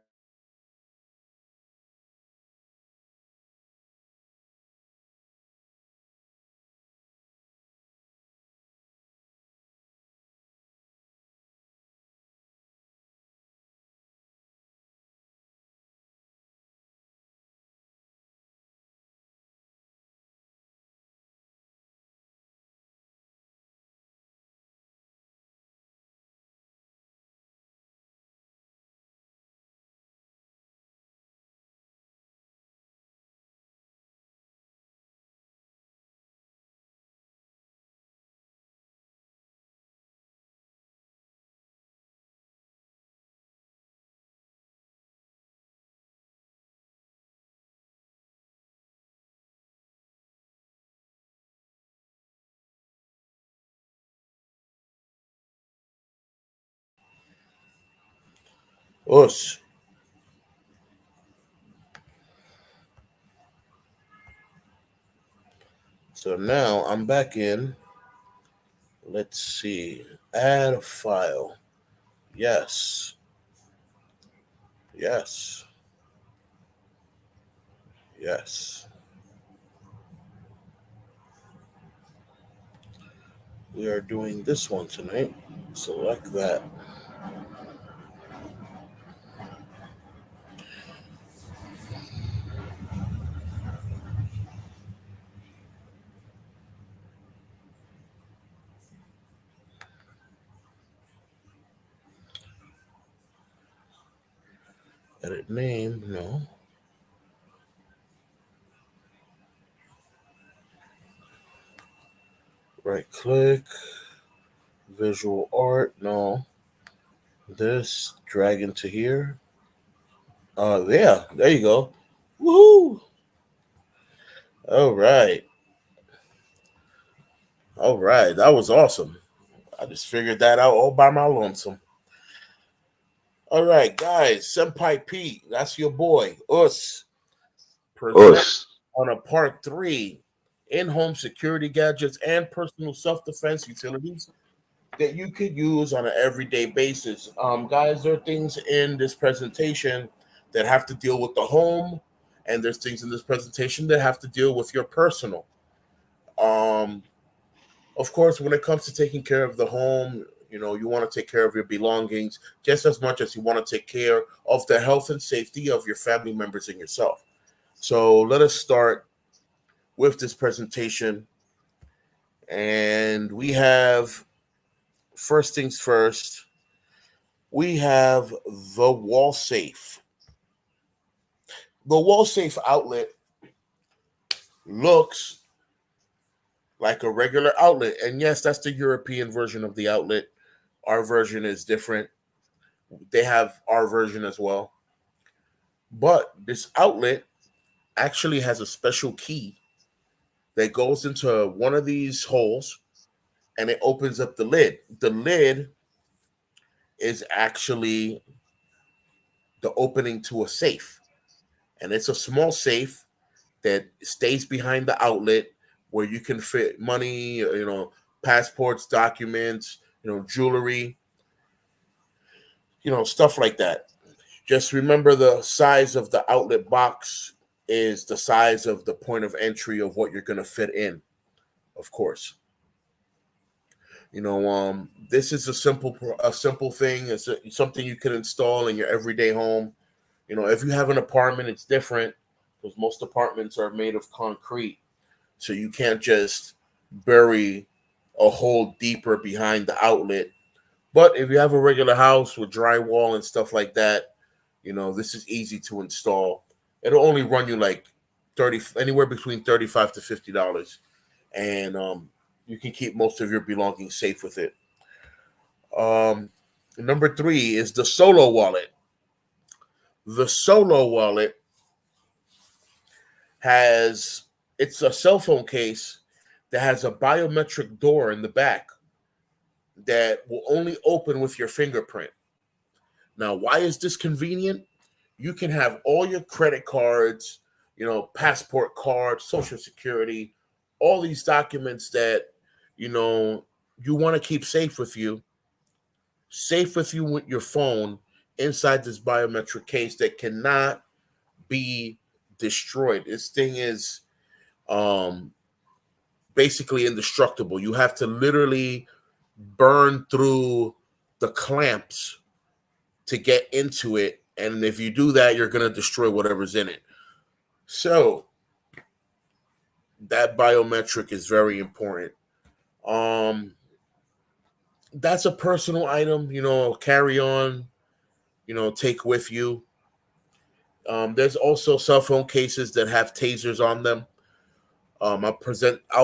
Us. So now I'm back in. Let's see. Add a file. Yes. Yes. Yes. We are doing this one tonight. Select that. Edit name, no. Right click, visual art, no. This, drag into here. Yeah, there you go. Woohoo! All right. All right. That was awesome. I just figured that out all by my lonesome. All right, guys. Senpai Pete, that's your boy. Us. Present
Us.
on a part 3 in home security gadgets and personal self defense utilities that you could use on an everyday basis. Guys, there are things in this presentation that have to deal with the home, and there's things in this presentation that have to deal with your personal. Um, of course, when it comes to taking care of the home, you want to take care of your belongings just as much as you want to take care of the health and safety of your family members and yourself. So let us start with this presentation. And we have, first things first, we have the wall safe. The wall safe outlet looks like a regular outlet. And yes, that's the European version of the outlet. Our version is different. They have our version as well. But this outlet actually has a special key that goes into one of these holes and it opens up the lid. The lid is actually the opening to a safe. And it's a small safe that stays behind the outlet where you can fit money, passports, documents, jewelry, stuff like that. Just remember the size of the outlet box is the size of the point of entry of what you're going to fit in, of course. This is a simple thing. It's something you can install in your everyday home. If you have an apartment, it's different because most apartments are made of concrete. So you can't just bury a hole deeper behind the outlet. But if you have a regular house with drywall and stuff like that, this is easy to install. It'll only run you like anywhere between $35 to $50, and you can keep most of your belongings safe with it. Number 3 is the Solo Wallet. The Solo Wallet it's a cell phone case that has a biometric door in the back that will only open with your fingerprint. Now, why is this convenient? You can have all your credit cards, passport cards, social security, all these documents that, you want to keep safe with you with your phone inside this biometric case that cannot be destroyed. This thing is basically indestructible. You have to literally burn through the clamps to get into it. And if you do that, you're going to destroy whatever's in it. So that biometric is very important. That's a personal item, carry on, take with you. There's also cell phone cases that have tasers on them. I'll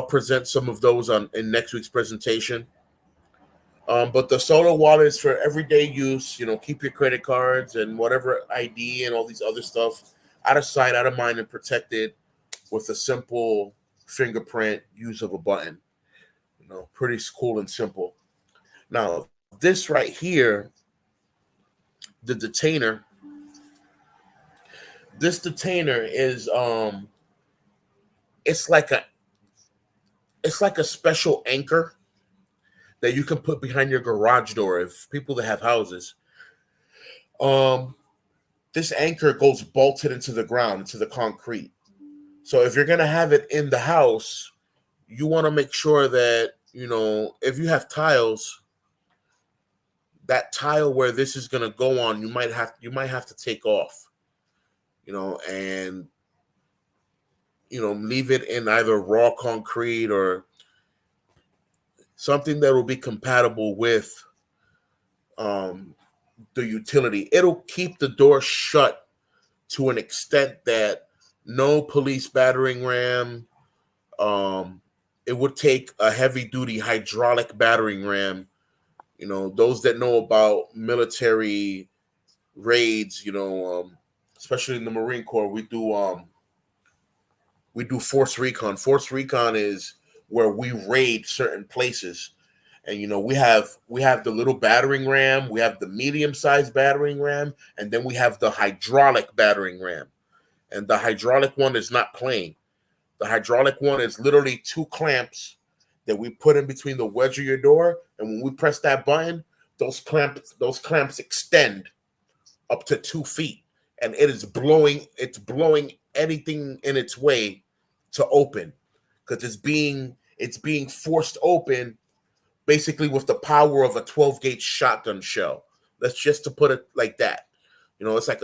present some of those in next week's presentation. But the Solo Wallet is for everyday use. Keep your credit cards and whatever ID and all these other stuff out of sight, out of mind, and protected with a simple fingerprint use of a button. Pretty cool and simple. Now, this right here, the detainer. This detainer is it's like a special anchor that you can put behind your garage door if people that have houses. This anchor goes bolted into the ground, into the concrete. So if you're going to have it in the house, you want to make sure that, if you have tiles, that tile where this is going to go on, you might have to take off, and leave it in either raw concrete or something that will be compatible with the utility. It'll keep the door shut to an extent that no police battering ram. It would take a heavy duty hydraulic battering ram. Those that know about military raids, especially in the Marine Corps, we do force recon. Force recon is where we raid certain places, and we have the little battering ram, we have the medium sized battering ram, and then we have the hydraulic battering ram. And the hydraulic one is not plain. The hydraulic one is literally two clamps that we put in between the wedge of your door, and when we press that button, those clamps extend up to 2 feet, and it's blowing anything in its way to open, because it's being forced open basically with the power of a 12 gauge shotgun shell. That's just to put it like that. It's like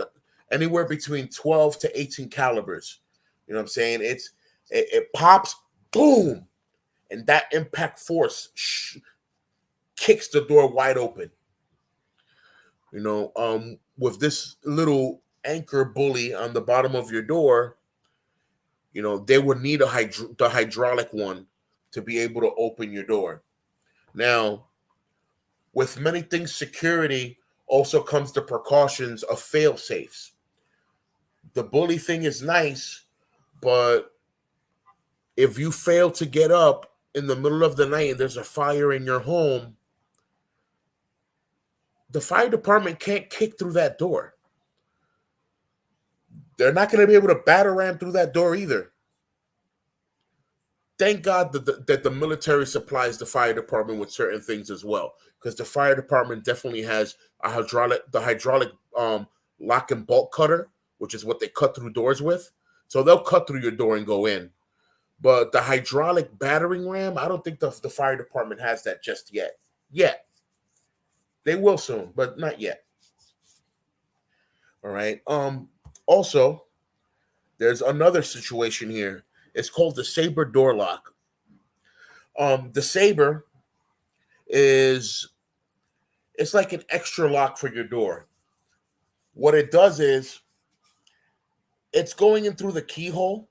anywhere between 12 to 18 calibers. You know what I'm saying? It pops, boom, and that impact force kicks the door wide open. With this little anchor bully on the bottom of your door, they would need the hydraulic one to be able to open your door. Now, with many things security also comes the precautions of fail safes. The bully thing is nice, but if you fail to get up in the middle of the night and there's a fire in your home, the fire department can't kick through that door. They're not going to be able to batter ram through that door either. Thank God that the military supplies the fire department with certain things as well, because the fire department definitely has the hydraulic lock and bolt cutter, which is what they cut through doors with. So they'll cut through your door and go in. But the hydraulic battering ram, I don't think the fire department has that just yet. Yet. They will soon, but not yet. All right. Also, there's another situation here. It's called the Saber door lock. The Saber it's like an extra lock for your door. What it does is it's going in through the keyhole,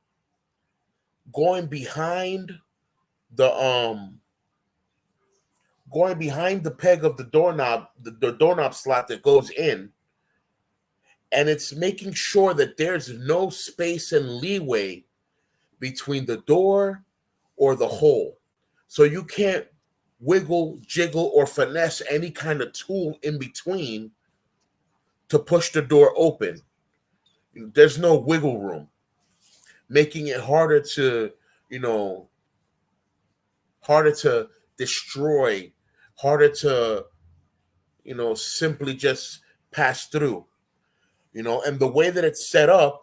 going behind the peg of the doorknob, the doorknob slot that goes in, and it's making sure that there's no space and leeway between the door or the hole. So you can't wiggle, jiggle, or finesse any kind of tool in between to push the door open. There's no wiggle room, making it harder to destroy, harder to, simply just pass through. And the way that it's set up,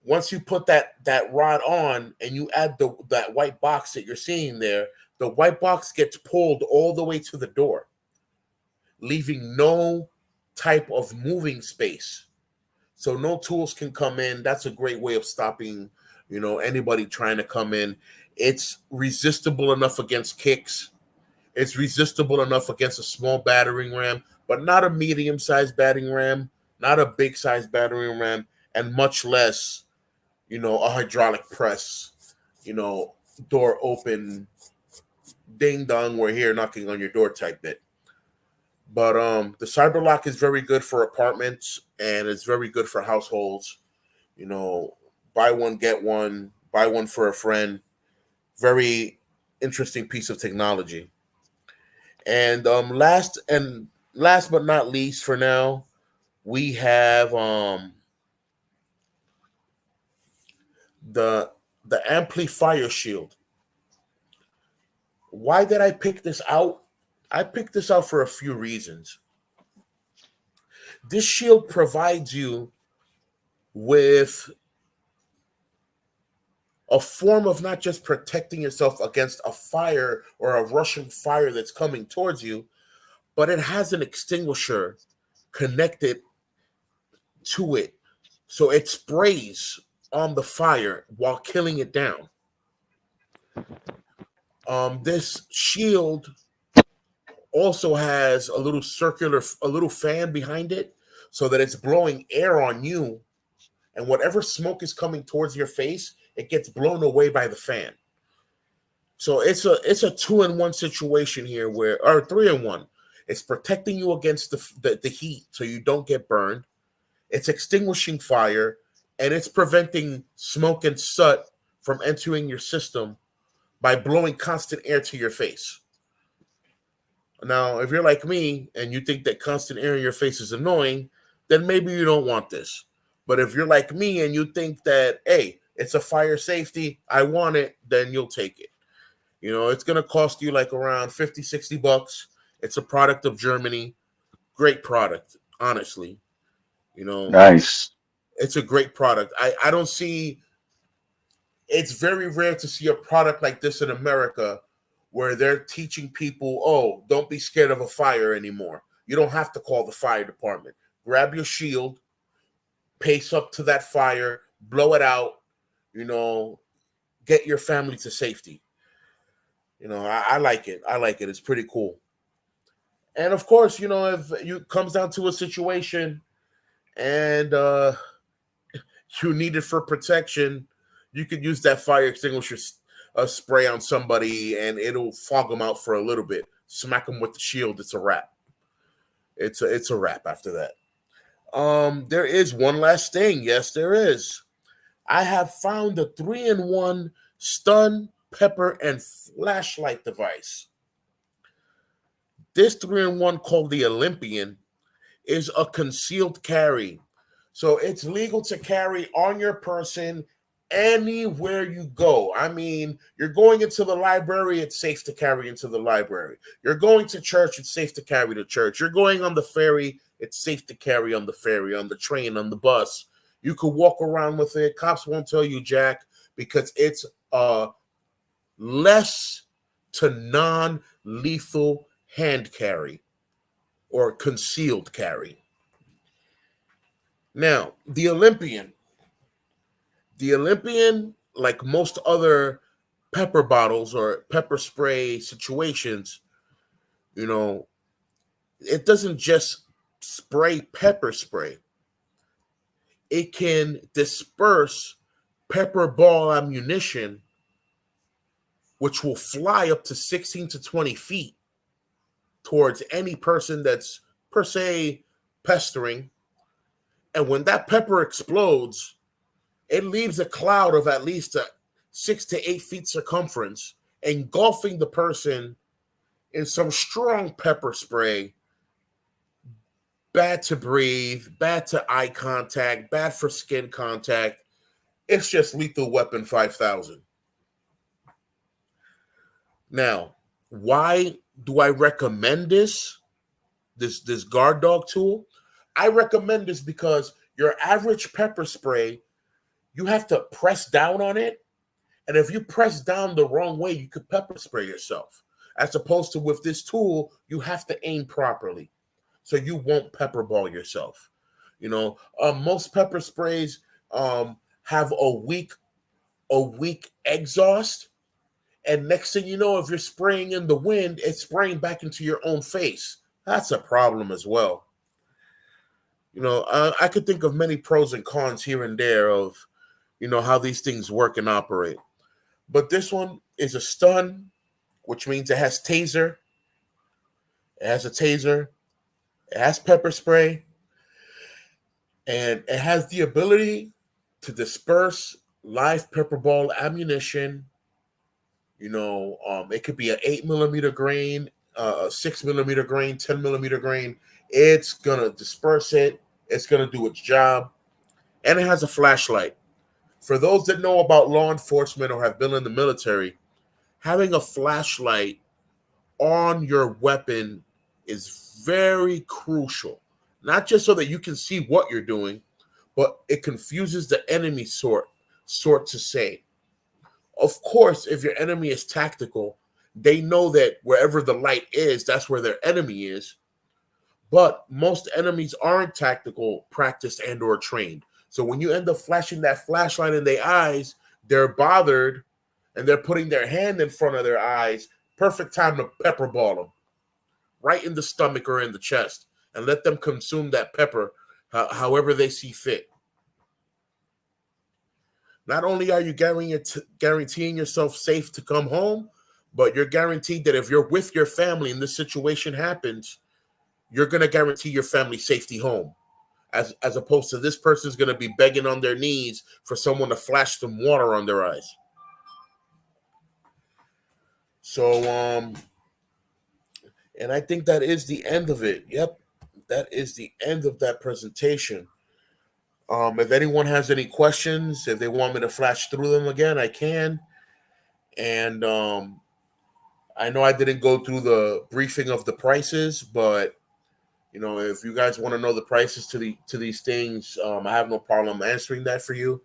once you put that rod on and you add that white box that you're seeing there, the white box gets pulled all the way to the door, leaving no type of moving space. So no tools can come in. That's a great way of stopping, anybody trying to come in. It's resistible enough against kicks. It's resistible enough against a small battering ram, but not a medium-sized battering ram, not a big-sized battering ram, and much less, a hydraulic press, door open, ding dong, we're here knocking on your door type bit. But the cyber lock is very good for apartments, and it's very good for households. Buy one, get one, buy one for a friend. Very interesting piece of technology. And last but not least for now, we have the amplifier shield. Why did I pick this out? I picked this out for a few reasons. This shield provides you with a form of not just protecting yourself against a fire or a rushing fire that's coming towards you, but it has an extinguisher connected to it. So it sprays on the fire while killing it down. This shield also has a little fan behind it so that it's blowing air on you and whatever smoke is coming towards your face, it gets blown away by the fan. So it's a 2-in-1 situation here, where or 3-in-1. It's protecting you against the heat so you don't get burned. It's extinguishing fire, and it's preventing smoke and soot from entering your system by blowing constant air to your face. Now, if you're like me and you think that constant air in your face is annoying, then maybe you don't want this. But if you're like me and you think that, hey, it's a fire safety, I want it, then you'll take it. It's going to cost you like around 50, $60. It's a product of Germany. Great product, honestly. You know,
Nice.
it's a great product. I don't see, it's very rare to see a product like this in America where they're teaching people, oh, don't be scared of a fire anymore. You don't have to call the fire department. Grab your shield, pace up to that fire, blow it out, get your family to safety. I like it. I like it. It's pretty cool. And of course, if you comes down to a situation and you need it for protection, you could use that fire extinguisher spray on somebody and it'll fog them out for a little bit. Smack them with the shield. It's a wrap. It's a wrap after that. There is one last thing. Yes, there is. I have found a 3-in-1 stun, pepper, and flashlight device. This 3-in-1 called the Olympian is a concealed carry. So it's legal to carry on your person anywhere you go. I mean, you're going into the library, it's safe to carry into the library. You're going to church, it's safe to carry to church. You're going on the ferry, it's safe to carry on the ferry, on the train, on the bus. You could walk around with it. Cops won't tell you jack because it's less to non-lethal hand carry or concealed carry. Now, the Olympian, like most other pepper bottles or pepper spray situations, it doesn't just spray pepper spray. It can disperse pepper ball ammunition, which will fly up to 16 to 20 feet towards any person that's per se pestering. And when that pepper explodes, it leaves a cloud of at least 6 to 8 feet circumference, engulfing the person in some strong pepper spray. Bad to breathe, bad to eye contact, bad for skin contact. It's just Lethal Weapon 5000. Now, why do I recommend this guard dog tool? I recommend this because your average pepper spray, you have to press down on it. And if you press down the wrong way, you could pepper spray yourself. As opposed to with this tool, you have to aim properly so you won't pepper ball yourself. Most pepper sprays have a weak exhaust. And next thing you know, if you're spraying in the wind, it's spraying back into your own face. That's a problem as well. I could think of many pros and cons here and there of, how these things work and operate. But this one is a stun, which means it has taser. It has a taser. It has pepper spray. And it has the ability to disperse live pepper ball ammunition. It could be an 8mm grain, a 6mm grain, 10mm grain. It's going to disperse it. It's going to do its job. And it has a flashlight. For those that know about law enforcement or have been in the military, having a flashlight on your weapon is very crucial. Not just so that you can see what you're doing, but it confuses the enemy sort to say. Of course, if your enemy is tactical, they know that wherever the light is, that's where their enemy is. But most enemies aren't tactical, practiced, and or trained. So when you end up flashing that flashlight in their eyes, they're bothered and they're putting their hand in front of their eyes. Perfect time to pepper ball them right in the stomach or in the chest and let them consume that pepper however they see fit. Not only are you guaranteeing yourself safe to come home, but you're guaranteed that if you're with your family and this situation happens, you're going to guarantee your family safety home. As opposed to this person's going to be begging on their knees for someone to flash some water on their eyes. So, and I think that is the end of it. Yep, that is the end of that presentation. If anyone has any questions, if they want me to flash through them again, I can. And I know I didn't go through the briefing of the prices, but if you guys want to know the prices to these things, I have no problem answering that for you.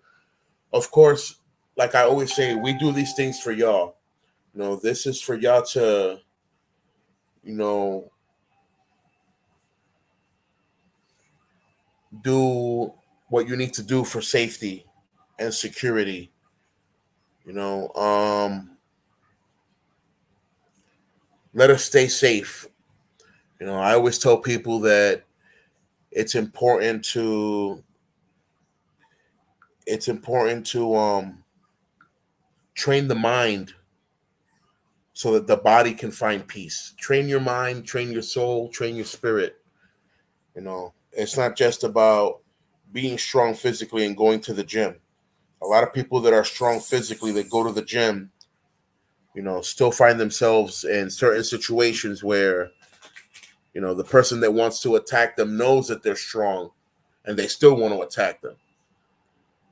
Of course, like I always say, we do these things for y'all. This is for y'all to, you know, do what you need to do for safety and security. You know, let us stay safe. I always tell people that it's important to train the mind so that the body can find peace. Train your mind, train your soul, train your spirit. It's not just about being strong physically and going to the gym. A lot of people that are strong physically that go to the gym, still find themselves in certain situations where, the person that wants to attack them knows that they're strong and they still want to attack them.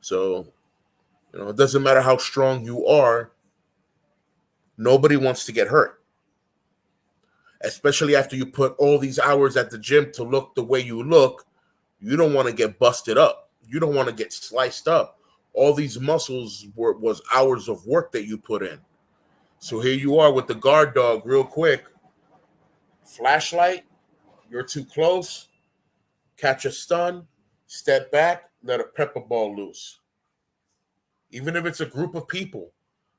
So, it doesn't matter how strong you are. Nobody wants to get hurt, especially after you put all these hours at the gym to look the way you look. You don't want to get busted up. You don't want to get sliced up. All these muscles was hours of work that you put in. So here you are with the guard dog real quick. Flashlight, you're too close. Catch a stun, step back, let a pepper ball loose. Even if it's a group of people,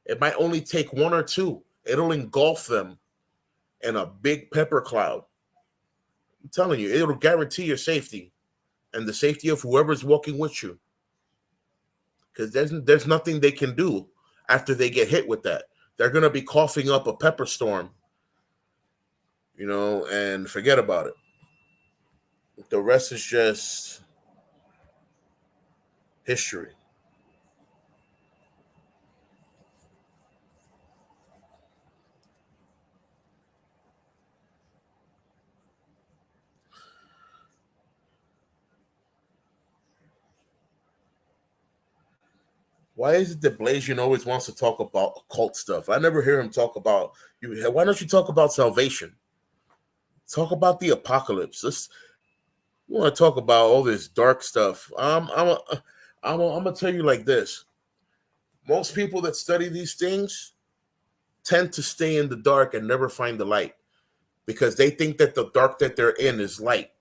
it might only take one or two. It'll engulf them in a big pepper cloud. I'm telling you, it'll guarantee your safety and the safety of whoever's walking with you. Because there's nothing they can do after they get hit with that. They're going to be coughing up a pepper storm, and forget about it. The rest is just history. Why is it that Blasian always wants to talk about occult stuff? I never hear him talk about you. Why don't you talk about salvation? Talk about the apocalypse. You want to talk about all this dark stuff. I'm gonna tell you like this. Most people that study these things tend to stay in the dark and never find the light because they think that the dark that they're in is light.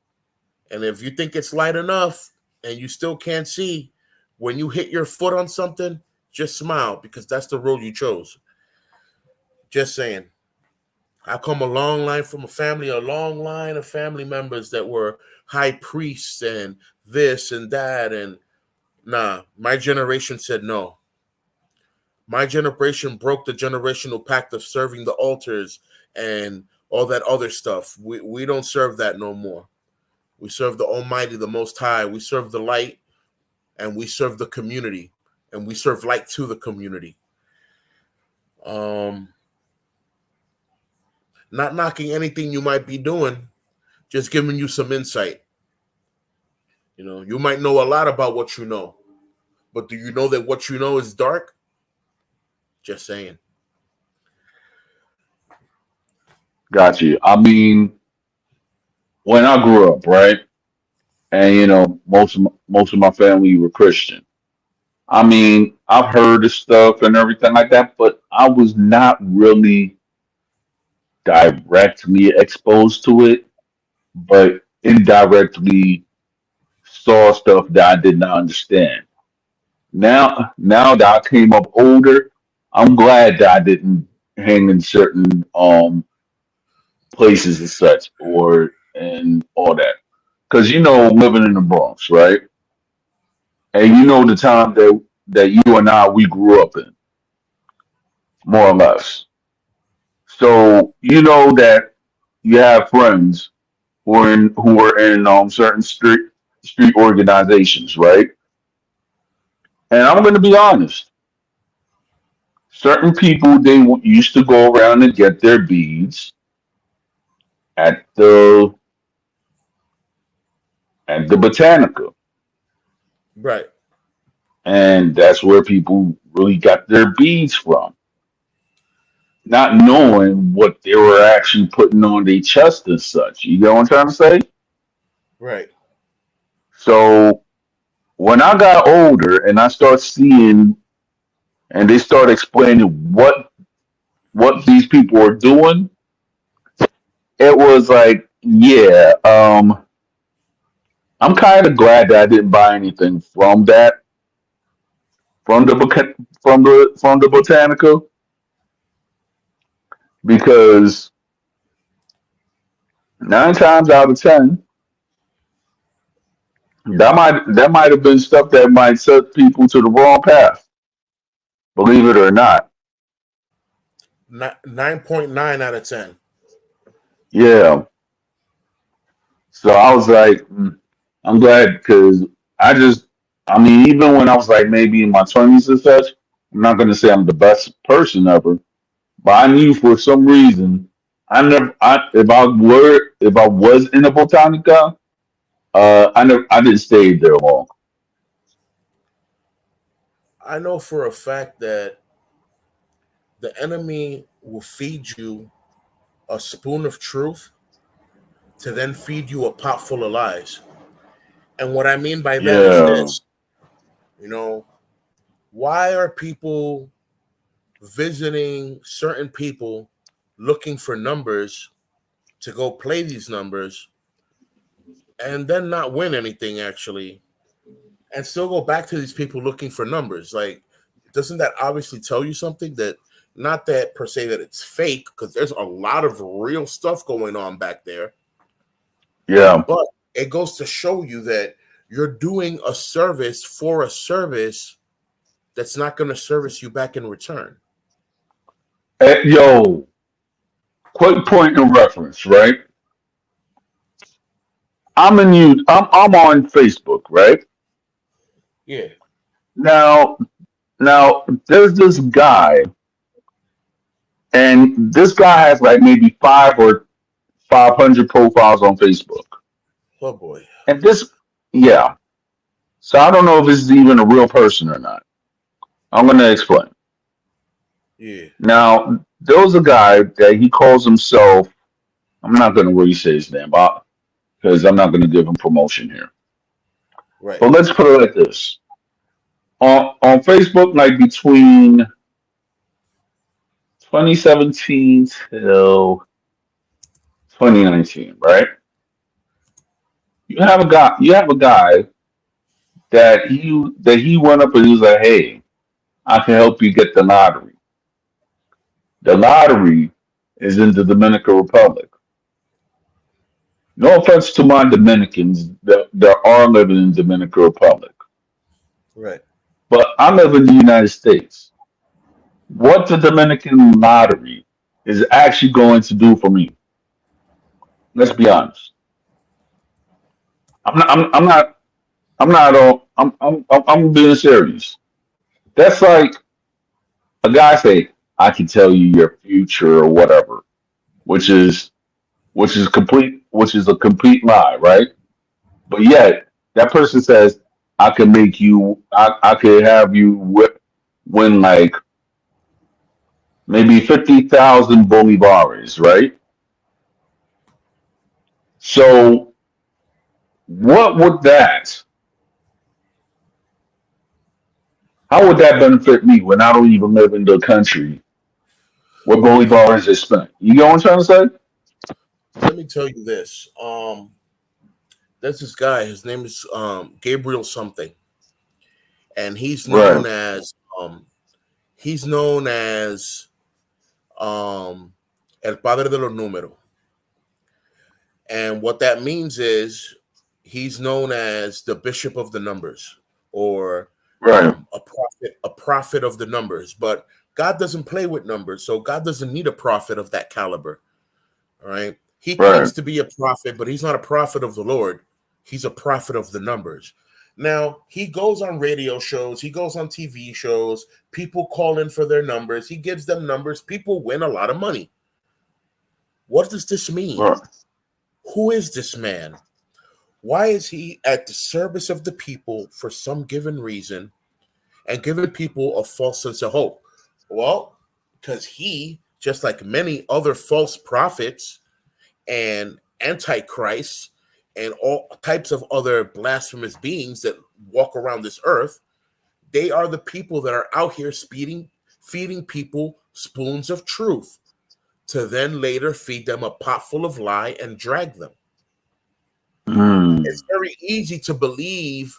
And if you think it's light enough and you still can't see, when you hit your foot on something, just smile because that's the road you chose. Just saying. I come a long line from a long line of family members that were high priests and this and that. And nah, my generation said no. My generation broke the generational pact of serving the altars and all that other stuff. We don't serve that no more. We serve the Almighty, the Most High. We serve the light and we serve the community and we serve light to the community. Not knocking anything you might be doing, just giving you some insight. You might know a lot about what you know, but do you know that what you know is dark? Just saying.
Got you. I mean, when I grew up, right, and most of my family were Christian. I mean, I've heard of stuff and everything like that, but I was not really directly exposed to it, but indirectly saw stuff that I did not understand. Now that I came up older, I'm glad that I didn't hang in certain places and such or and all that. Because living in the Bronx, right? And the time that that you and I we grew up in, more or less. So you know that you have friends who are in certain street organizations, right? And I'm going to be honest. Certain people used to go around and get their beads at the Botanica,
Right.
and that's where people really got their beads from, not knowing what they were actually putting on their chest and such. You know what I'm trying to say?
Right.
So when I got older and I start seeing and they start explaining what these people are doing, it was like, yeah, I'm kind of glad that I didn't buy anything from the from the Botanica because 9 times out of 10 that might have been stuff that might set people to the wrong path. Believe it or not,
9.9 out of 10.
yeah. So I was like, I'm glad because I just, I mean, even when I was like maybe in my 20s and such, I'm not going to say I'm the best person ever, but I knew for some reason if I was in a Botanica, I didn't stay there long.
I know for a fact that the enemy will feed you a spoon of truth to then feed you a pot full of lies. And what I mean by that is
Yeah,
this, you know, why are people visiting certain people looking for numbers to go play these numbers and then not win anything actually and still go back to these people looking for numbers? Like, doesn't that obviously tell you something? That not that per se that it's fake, because there's a lot of real stuff going on back there,
yeah.
but it goes to show you that you're doing a service for a service that's not going to service you back in return.
Yo, quick point of reference, right? I'm on Facebook, right?
Yeah.
Now now there's this guy, and this guy has like maybe 500 profiles on Facebook.
Oh boy.
And this, yeah. So I don't know if this is even a real person or not. I'm gonna explain.
Yeah.
Now, there was a guy that he calls himself. I'm not gonna really say his name, because I'm not gonna give him promotion here.
Right.
But let's put it like this: on Facebook, like between 2017 till 2019, right? You have a guy that he went up and he was like, "Hey, I can help you get the lottery. The lottery is in the Dominican Republic. No offense to my Dominicans that are living in Dominican Republic,
Right.
but I live in the United States. What the Dominican lottery is actually going to do for me? Let's be honest. I'm not. I'm not. I'm not. I'm being serious. That's like a guy say, "I can tell you your future or whatever," which is which is a complete lie, right? But yet that person says, I could have you win like maybe 50,000 bolivares, right? So what would that how would that benefit me when I don't even live in the country where bolivares is spent? You know what I'm trying to say?
Let me tell you this. There's this guy. His name is Gabriel something, and
Right.
he's known as el padre de los números. And what that means is he's known as the bishop of the numbers, or
Right.
A prophet of the numbers. But God doesn't play with numbers, so God doesn't need a prophet of that caliber. All right. He
Right.
claims to be a prophet, but he's not a prophet of the Lord. He's a prophet of the numbers. Now, he goes on radio shows, he goes on TV shows, people call in for their numbers, he gives them numbers, people win a lot of money. What does this mean?
Right.
Who is this man? Why is he at the service of the people for some given reason and giving people a false sense of hope? Well, because he, just like many other false prophets and antichrists and all types of other blasphemous beings that walk around this earth, they are the people that are out here feeding people spoons of truth to then later feed them a pot full of lie and drag them.
Mm.
It's very easy to believe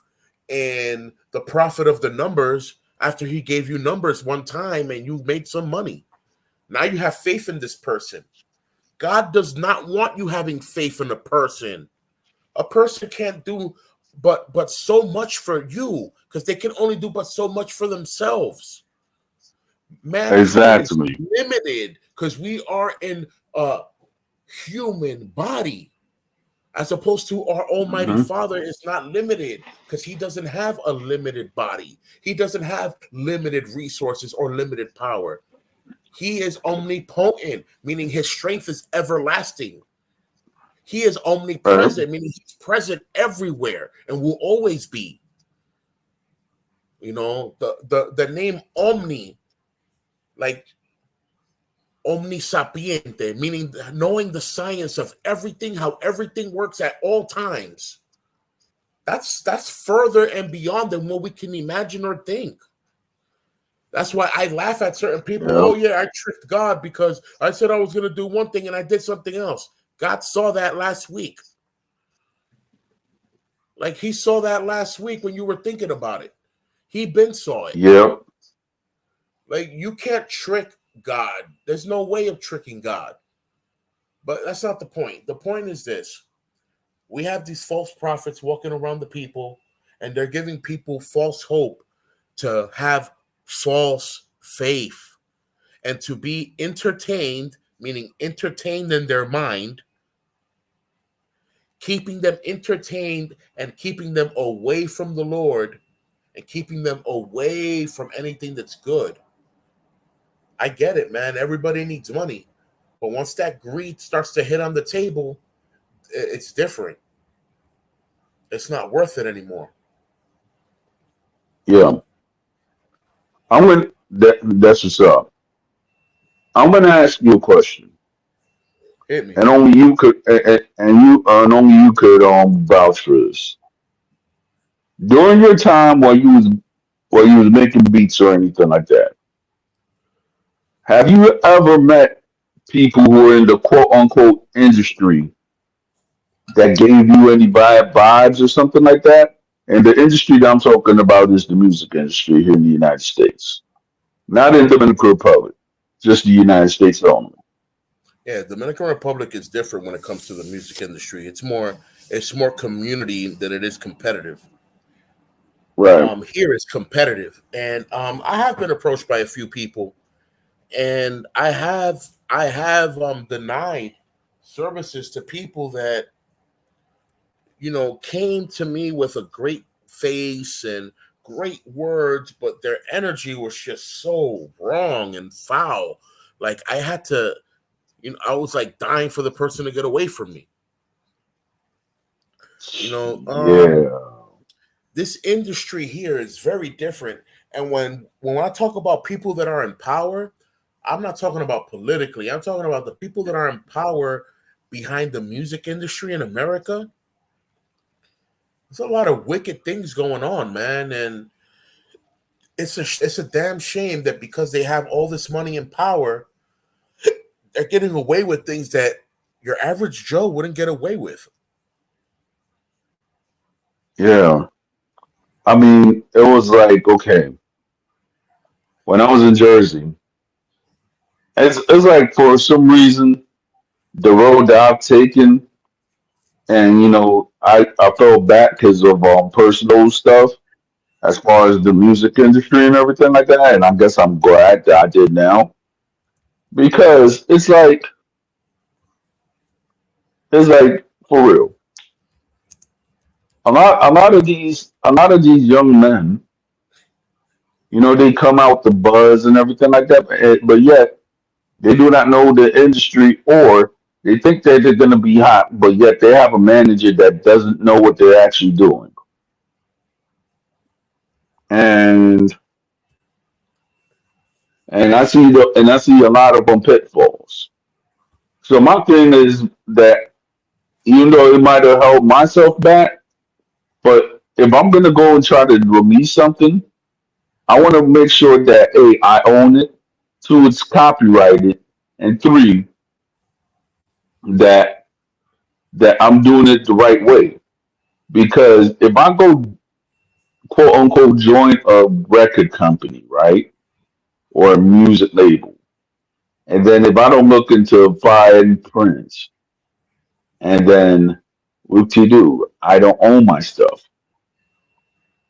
in the prophet of the numbers after he gave you numbers one time and you made some money. Now you have faith in this person. God does not want you having faith in a person. A person can't do but so much for you because they can only do but so much for themselves. Mankind is
Exactly.
limited because we are in a human body, as opposed to our Almighty
Hmm.
Father is not limited because he doesn't have a limited body. He doesn't have limited resources or limited power. He is omnipotent, meaning his strength is everlasting. He is
Right.
omnipresent, meaning he's present everywhere and will always be. You know, the name Omni, like omnisapiente, meaning knowing the science of everything, how everything works at all times. That's further and beyond than what we can imagine or think. That's why I laugh at certain people.
Yeah.
Oh yeah, I tricked God because I said I was going to do one thing and I did something else. God saw that last week. Like he saw that last week when you were thinking about it. He been saw it.
Yep.
Like you can't trick God. There's no way of tricking God. But that's not the point. The point is this. We have these false prophets walking around the people and they're giving people false hope to have false faith and to be entertained, meaning entertained in their mind, keeping them entertained and keeping them away from the Lord and keeping them away from anything that's good. I get it, man. Everybody needs money. But once that greed starts to hit on the table, it's different. It's not worth it anymore.
Yeah. I'm gonna that's what's up. I'm gonna ask you a question,
Hit me.
and only you could and only you could vouch for this. During your time while you was making beats or anything like that, have you ever met people who are in the quote unquote industry that gave you any bad vibes or something like that? And the industry that I'm talking about is the music industry here in the United States, not in Dominican Republic, just the United States only.
Yeah, Dominican Republic is different when it comes to the music industry. It's more community than it is competitive.
Right.
Here it's competitive, and I have been approached by a few people, and I have denied services to people that came to me with a great face and great words, but their energy was just so wrong and foul. Like I had to, I was like dying for the person to get away from me. You know,
Yeah.
this industry here is very different. And when I talk about people that are in power, I'm not talking about politically. I'm talking about the people that are in power behind the music industry in America. There's a lot of wicked things going on, man, and it's a damn shame that because they have all this money and power, they're getting away with things that your average Joe wouldn't get away with.
Yeah. I mean, it was like, okay, when I was in Jersey, it's like for some reason, the road that I've taken, and I fell back because of personal stuff. as far as the music industry and everything like that. And I guess I'm glad that I did now because it's like for real. A lot of these young men, they come out the buzz and everything like that, but yet they do not know the industry, or they think that they're going to be hot, but yet they have a manager that doesn't know what they're actually doing. And and I see a lot of them pitfalls. So my thing is that even though it might have held myself back, but if I'm gonna go and try to release something, I want to make sure that I own it, two, it's copyrighted, and three, that that I'm doing it the right way. Because if I go quote unquote join a record company, right, or a music label, and then if I don't look into fine prints, and then what to do, I don't own my stuff.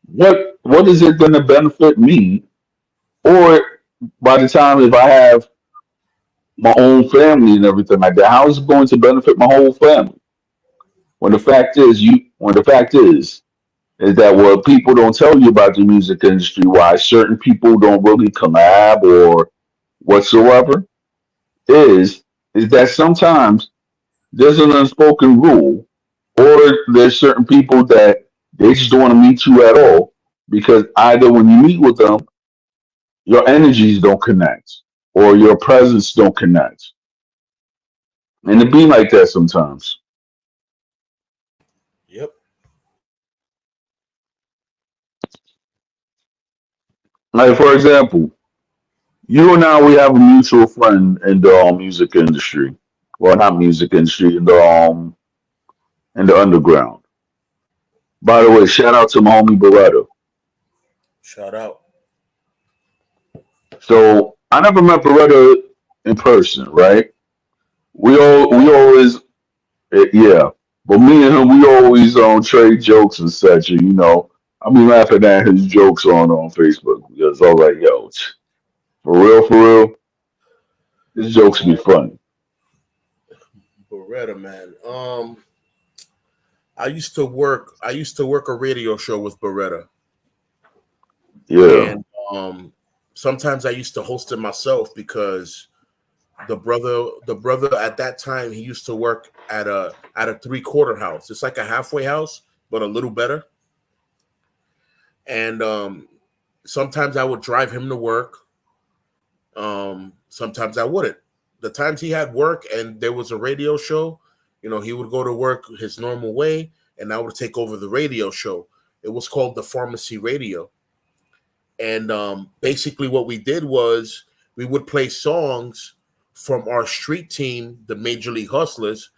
What is it going to benefit me? Or by the time if I have my own family and everything like that, how is it going to benefit my whole family? When the fact is that what people don't tell you about the music industry, why certain people don't really collab or whatsoever, is is that sometimes there's an unspoken rule, or there's certain people that they just don't want to meet you at all because either when you meet with them, your energies don't connect or your presence don't connect, and it be like that sometimes.
Yep.
Like for example, you and I, we have a mutual friend in the music industry. Well, not music industry, in the underground. By the way, shout out to my homie Beretta.
Shout out.
So I never met Beretta in person, right? We always yeah, but me and him we always trade jokes and such, and I be laughing at his jokes on Facebook because I was like, yo, for real, his jokes be funny.
Beretta, man. I used to work a radio show with Beretta,
Yeah,
and sometimes I used to host it myself because the brother at that time, he used to work at a three-quarter house. It's like a halfway house, but a little better. And sometimes I would drive him to work. Sometimes I wouldn't. The times he had work and there was a radio show, he would go to work his normal way, and I would take over the radio show. It was called the Pharmacy Radio. And basically, what we did was we would play songs from our street team, the Major League Hustlers.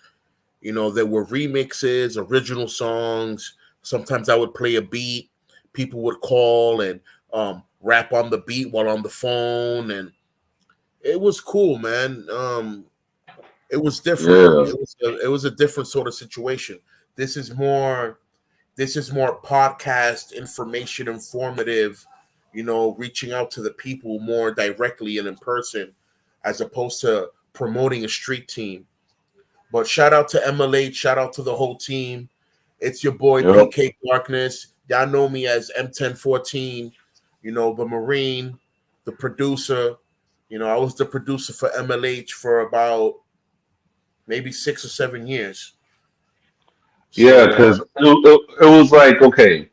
There were remixes, original songs. Sometimes I would play a beat. People would call and rap on the beat while on the phone, and it was cool, man. It was different.
yeah,
It was a different sort of situation. This is more this is more podcast information, informative. Reaching out to the people more directly and in person, as opposed to promoting a street team. But shout out to MLH, shout out to the whole team. It's your boy
yep,
PK Darkness. Y'all know me as M1014, the Marine, the producer. I was the producer for MLH for about maybe 6 or 7 years.
yeah.
So
Because it was like okay,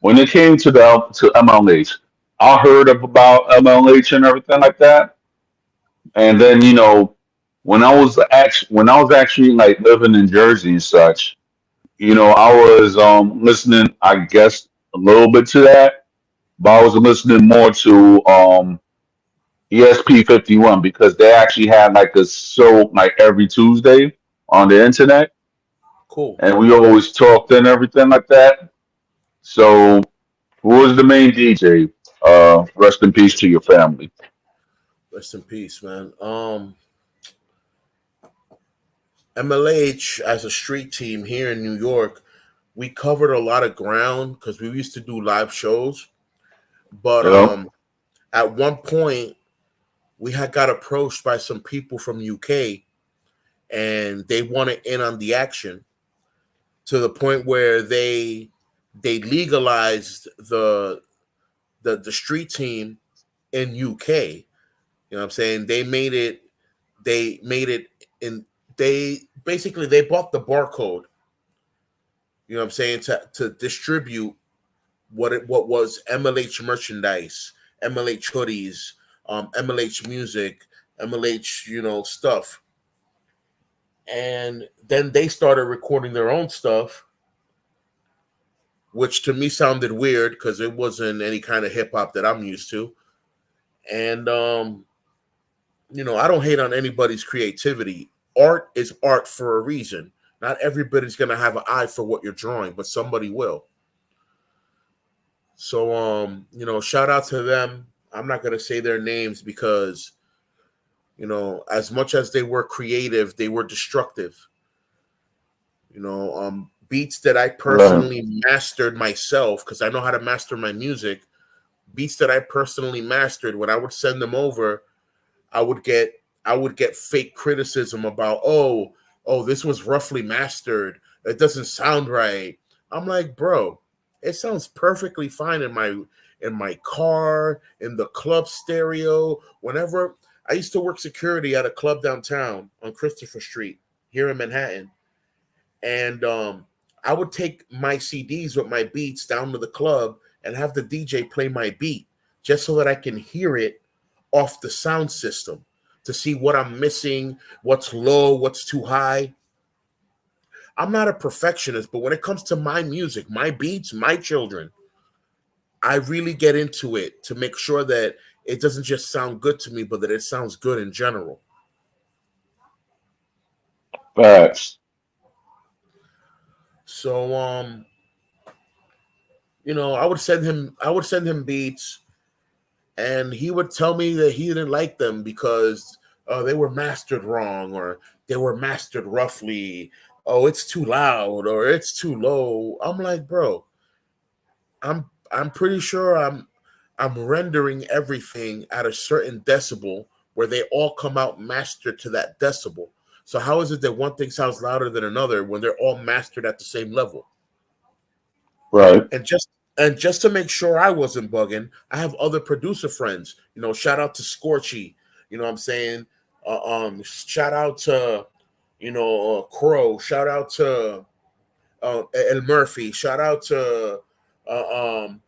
when it came to MLH, I heard about MLH and everything like that, and then when I was actually like living in Jersey and such, I was listening, I guess, a little bit to that, but I was listening more to ESP 51 because they actually had like a show like every Tuesday on the internet,
cool.
and we always talked and everything like that. So, who was the main DJ? Rest in peace to your family.
Rest in peace, man. MLH as a street team here in New York, we covered a lot of ground because we used to do live shows. But
Yep.
at one point we had got approached by some people from UK, and they wanted in on the action to the point where they legalized the street team in UK. You know what I'm saying? They made it in they basically they bought the barcode, you know what I'm saying, to distribute what was MLH merchandise, MLH hoodies, MLH music, MLH, stuff. And then they started recording their own stuff, which to me sounded weird because it wasn't any kind of hip hop that I'm used to. And I don't hate on anybody's creativity. Art is art for a reason. Not everybody's gonna have an eye for what you're drawing, but somebody will. So shout out to them. I'm not gonna say their names because as much as they were creative, they were destructive. Beats that I
Right.
personally mastered myself because I know how to master my music. Beats that I personally mastered, when I would send them over, I would get I would get fake criticism about, oh, this was roughly mastered. It doesn't sound right. I'm like, bro, it sounds perfectly fine in my car, in the club stereo. Whenever I used to work security at a club downtown on Christopher Street here in Manhattan, and I would take my CDs with my beats down to the club and have the DJ play my beat just so that I can hear it off the sound system to see what I'm missing, what's low, what's too high. I'm not a perfectionist, but when it comes to my music, my beats, my children, I really get into it to make sure that it doesn't just sound good to me, but that it sounds good in general.
Facts.
So I would send him beats, and he would tell me that he didn't like them because they were mastered wrong, or they were mastered roughly. Oh, it's too loud or it's too low. I'm like, bro, I'm pretty sure I'm rendering everything at a certain decibel where they all come out mastered to that decibel. So how is it that one thing sounds louder than another when they're all mastered at the same level?
Right.
And just to make sure I wasn't bugging, I have other producer friends. Shout out to Scorchy. You know what I'm saying? Shout out to Crow. Shout out to El Murphy. Shout out to DJ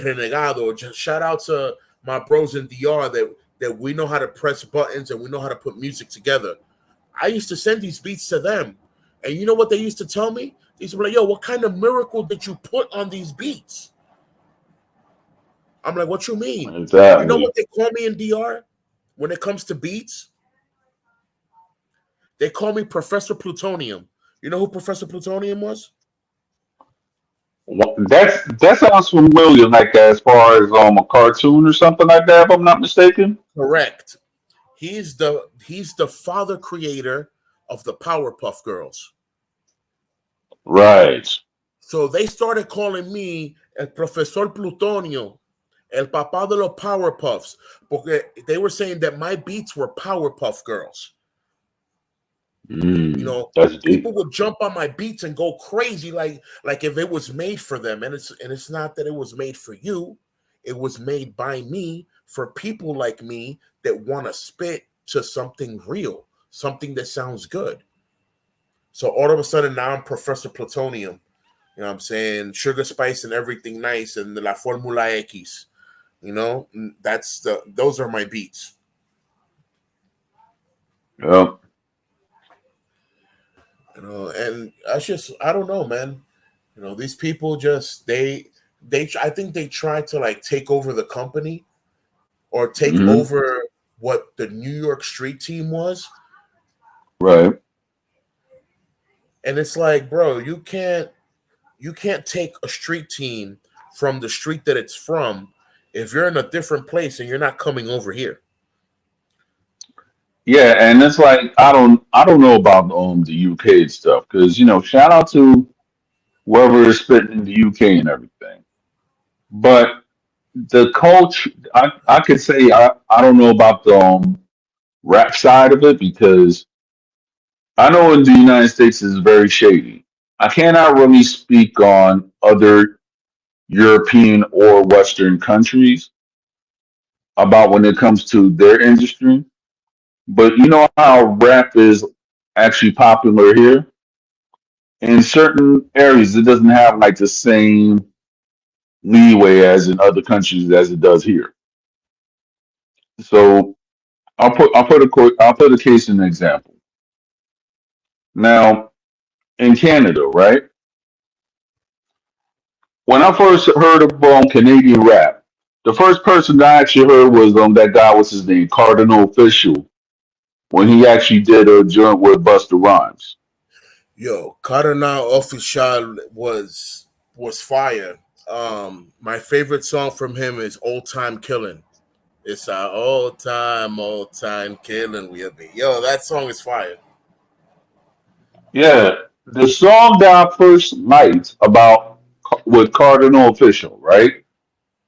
Renegado. Just shout out to my bros in DR that we know how to press buttons and we know how to put music together. I used to send these beats to them, and you know what they used to tell me? They used to be like, "Yo, what kind of miracle did you put on these beats?" I'm like, "What you mean?" You know
Exactly.
what they call me in DR when it comes to beats? They call me Professor Plutonium. You know who Professor Plutonium was?
That sounds familiar, like as far as a cartoon or something like that, if I'm not mistaken.
Correct. He's the father creator of the Powerpuff Girls.
Right.
So they started calling me El Profesor Plutonio, El Papá de los Powerpuffs, because they were saying that my beats were Powerpuff Girls.
That's deep.
People would jump on my beats and go crazy, like if it was made for them. And it's not that it was made for you. It was made by me for people like me that want to spit to something real, something that sounds good. So all of a sudden now I'm Professor Plutonium. You know what I'm saying? Sugar Spice and everything nice and La Formula X. Those are my beats.
Yep.
And I don't know, man. These people just they I think they try to like take over the company or take
Hmm.
over what the New York street team was.
Right.
And it's like, bro, you can't take a street team from the street that it's from if you're in a different place and you're not coming over here.
Yeah, and it's like I don't know about the UK stuff because shout out to whoever is spitting in the UK and everything, but the culture. I could say I don't know about the rap side of it because I know in the United States is very shady. I cannot really speak on other European or Western countries about when it comes to their industry. But you know how rap is actually popular here? In certain areas, it doesn't have like the same leeway as in other countries as it does here. So I'll put a case in example. Now in Canada, right? When I first heard of Canadian rap, the first person I actually heard was that guy. What's his name? Cardinal Official. When he actually did a joint with Busta Rhymes.
Yo, Cardinal Official was fire. My favorite song from him is "Old Time Killing." It's our old time killing. We'll be yo. That song is fire.
Yeah, the song that I first liked about with Cardinal Official, right?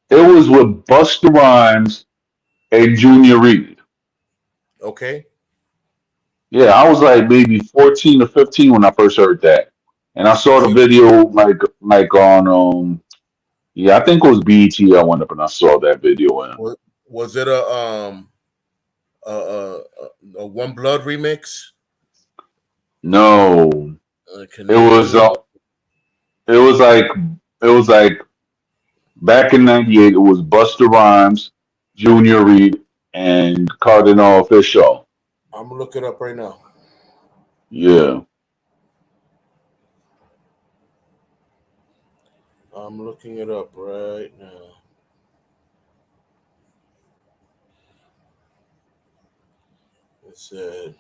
It was with Busta Rhymes and Junior Reed.
Okay,
Yeah, I was like maybe 14 or 15 when I first heard that. And I saw the
was it
video like on yeah, I think it was BET I went up and I saw that video in.
was, was it a One Blood remix?
No. It was
Canadian.
it was like it was like back in '98 it was Busta Rhymes, Junior Reed, and Cardinal Official.
I'm gonna look it up right now.
Yeah.
I'm looking it up right now. It said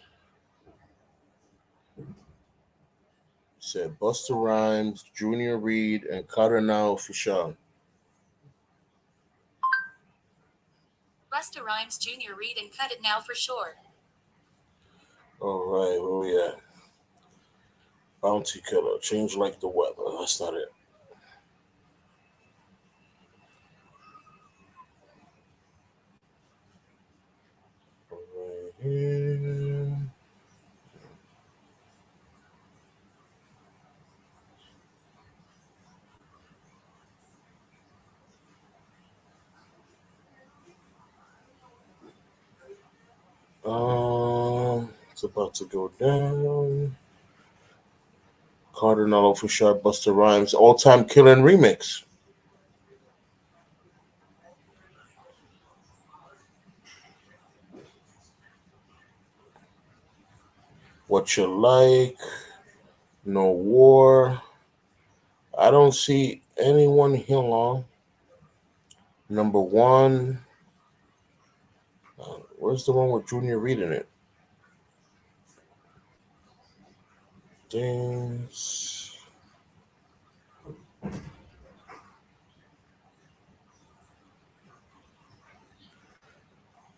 Busta Rhymes, Junior Reed, and Cardinal Official.
Busta Rhymes Jr. Read and cut it now for sure.
All right, where we at? Bounty Killer, Change Like the Weather. That's not it. Right here. It's about to go down. Cardinal Official, Busta Rhymes, All Time Killing Remix. What You Like, No War. I don't see anyone here long. Number one. Where's the one with Junior Reed in it? Dance.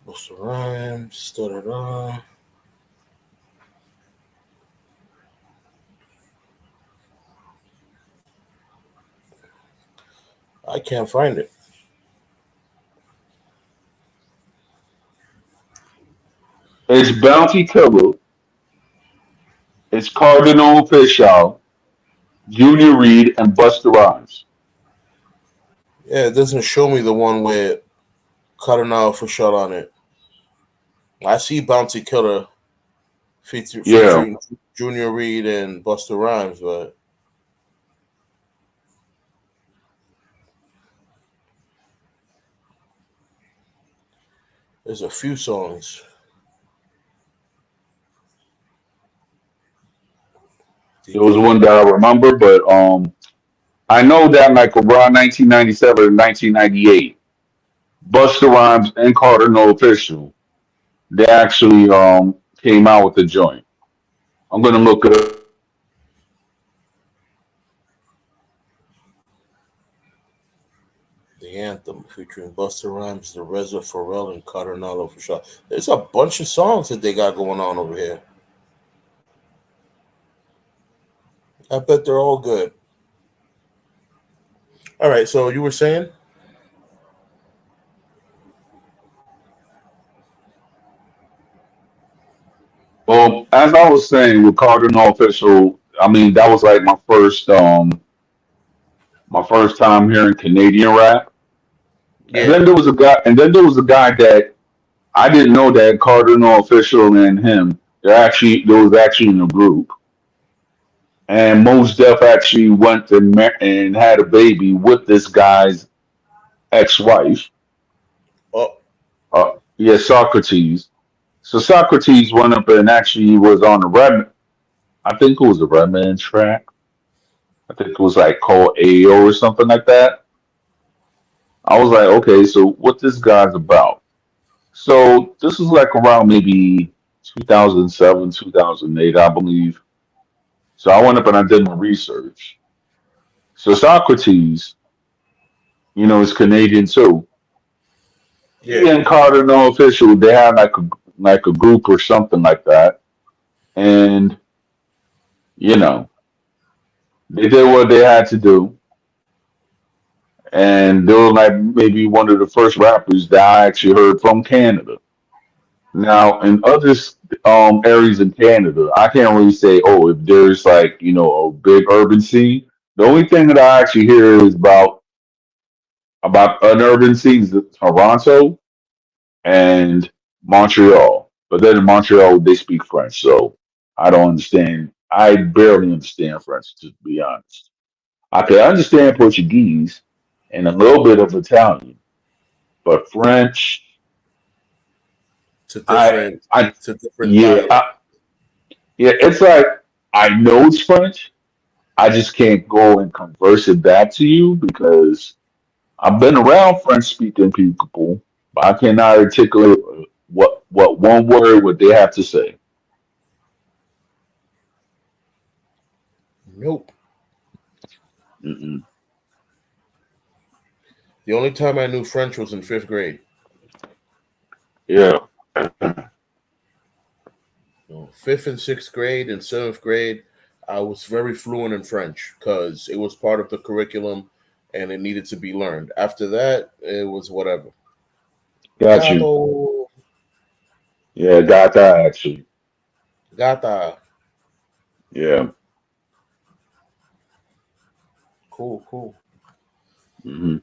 Busta Rhymes. Da da da. I can't find it.
It's Bounty Killer, it's Cardinal Official, Junior Reed, and Busta Rhymes.
Yeah, it doesn't show me the one with Cardinal Official on it. I see Bounty Killer
Yeah.
featuring Junior Reed and Busta Rhymes, but there's a few songs.
It was one that I remember, but I know that like around 1997 or 1998, Busta Rhymes and Cardinal Official, they actually came out with the joint. I'm gonna look it up.
The Anthem featuring Busta Rhymes, The Reza Pharrell, and Cardinal Official. There's a bunch of songs that they got going on over here. I bet they're all good. All right, so you were saying?
Well, as I was saying with Cardinal Official, I mean that was like my first time hearing Canadian rap. And
Yeah.
then there was a guy and then there was a guy that I didn't know that Cardinal Official and him there was actually in a group. And Mos Def actually went and had a baby with this guy's ex-wife.
Oh,
Yeah, Socrates. So Socrates went up and actually was on the Red. I think it was the Redman track. I think it was like called AO or something like that. I was like, okay, so what this guy's about? So this is like around maybe 2007, 2008, I believe. So I went up and I did my research. So Socrates, is Canadian too. He
yeah.
and Carter, no official, they had like a group or something like that, and you know they did what they had to do, and they were like maybe one of the first rappers that I actually heard from Canada. Now, in other areas in Canada, I can't really say, oh, if there's like, a big urban scene. The only thing that I actually hear is about an urban scene is Toronto and Montreal. But then in Montreal, they speak French, so I don't understand. I barely understand French, to be honest. I can understand Portuguese and a little bit of Italian, but French,
It's a
I,
different.
I,
It's a different
yeah,
dialect.
yeah. It's like I know it's French. I just can't go and converse it back to you because I've been around French speaking people, but I cannot articulate what one word what they have to say.
Nope.
Mm-mm.
The only time I knew French was in fifth grade.
Yeah,
Fifth and sixth grade and seventh grade, I was very fluent in French because it was part of the curriculum and it needed to be learned. After that, it was whatever.
got you.
Gato,
Yeah, got that actually.
gata.
Yeah.
Cool, cool.
Hmm.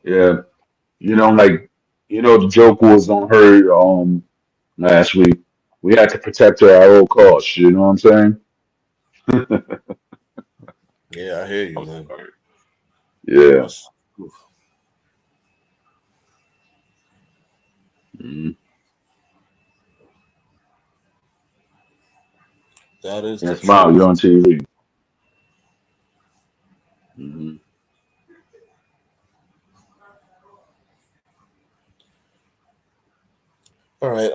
Yeah. Like the joke was on her last week. We had to protect her at all costs. You know what I'm saying?
Yeah, I hear you,
I'm
man.
sorry. Yeah.
That's
Hmm.
that is
Yeah,
the
smile. You're
truth.
on TV. Hmm.
All right,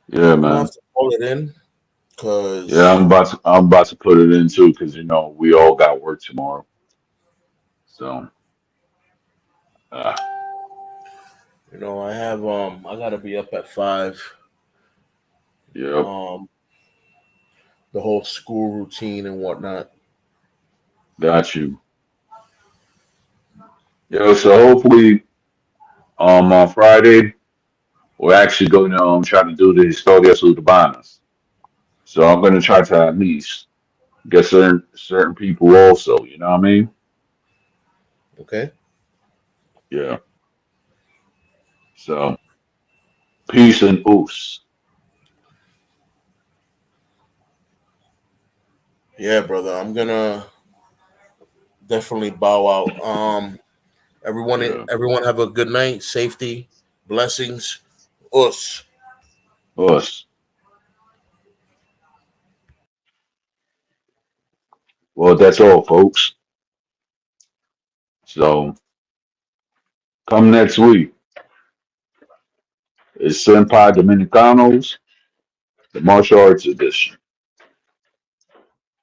Yeah,
I'm gonna have
man.
to call it in
Yeah,
because
I'm about to put it in too because we all got work tomorrow. So, uh,
I gotta be up at 5.
yep,
Um, the whole school routine and whatnot.
got you. Yeah, so hopefully, on Friday we're actually going to try to do the Historias Urbanas. So I'm going to try to at least get certain people also. You know what I mean?
Okay.
Yeah. So peace and oos.
Yeah, brother. I'm gonna definitely bow out.
Yeah.
Everyone have a good night. Safety, blessings. Us.
Us. Well, that's all, folks. So come next week. It's Senpai Dominicanos, the martial arts edition.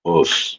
Us.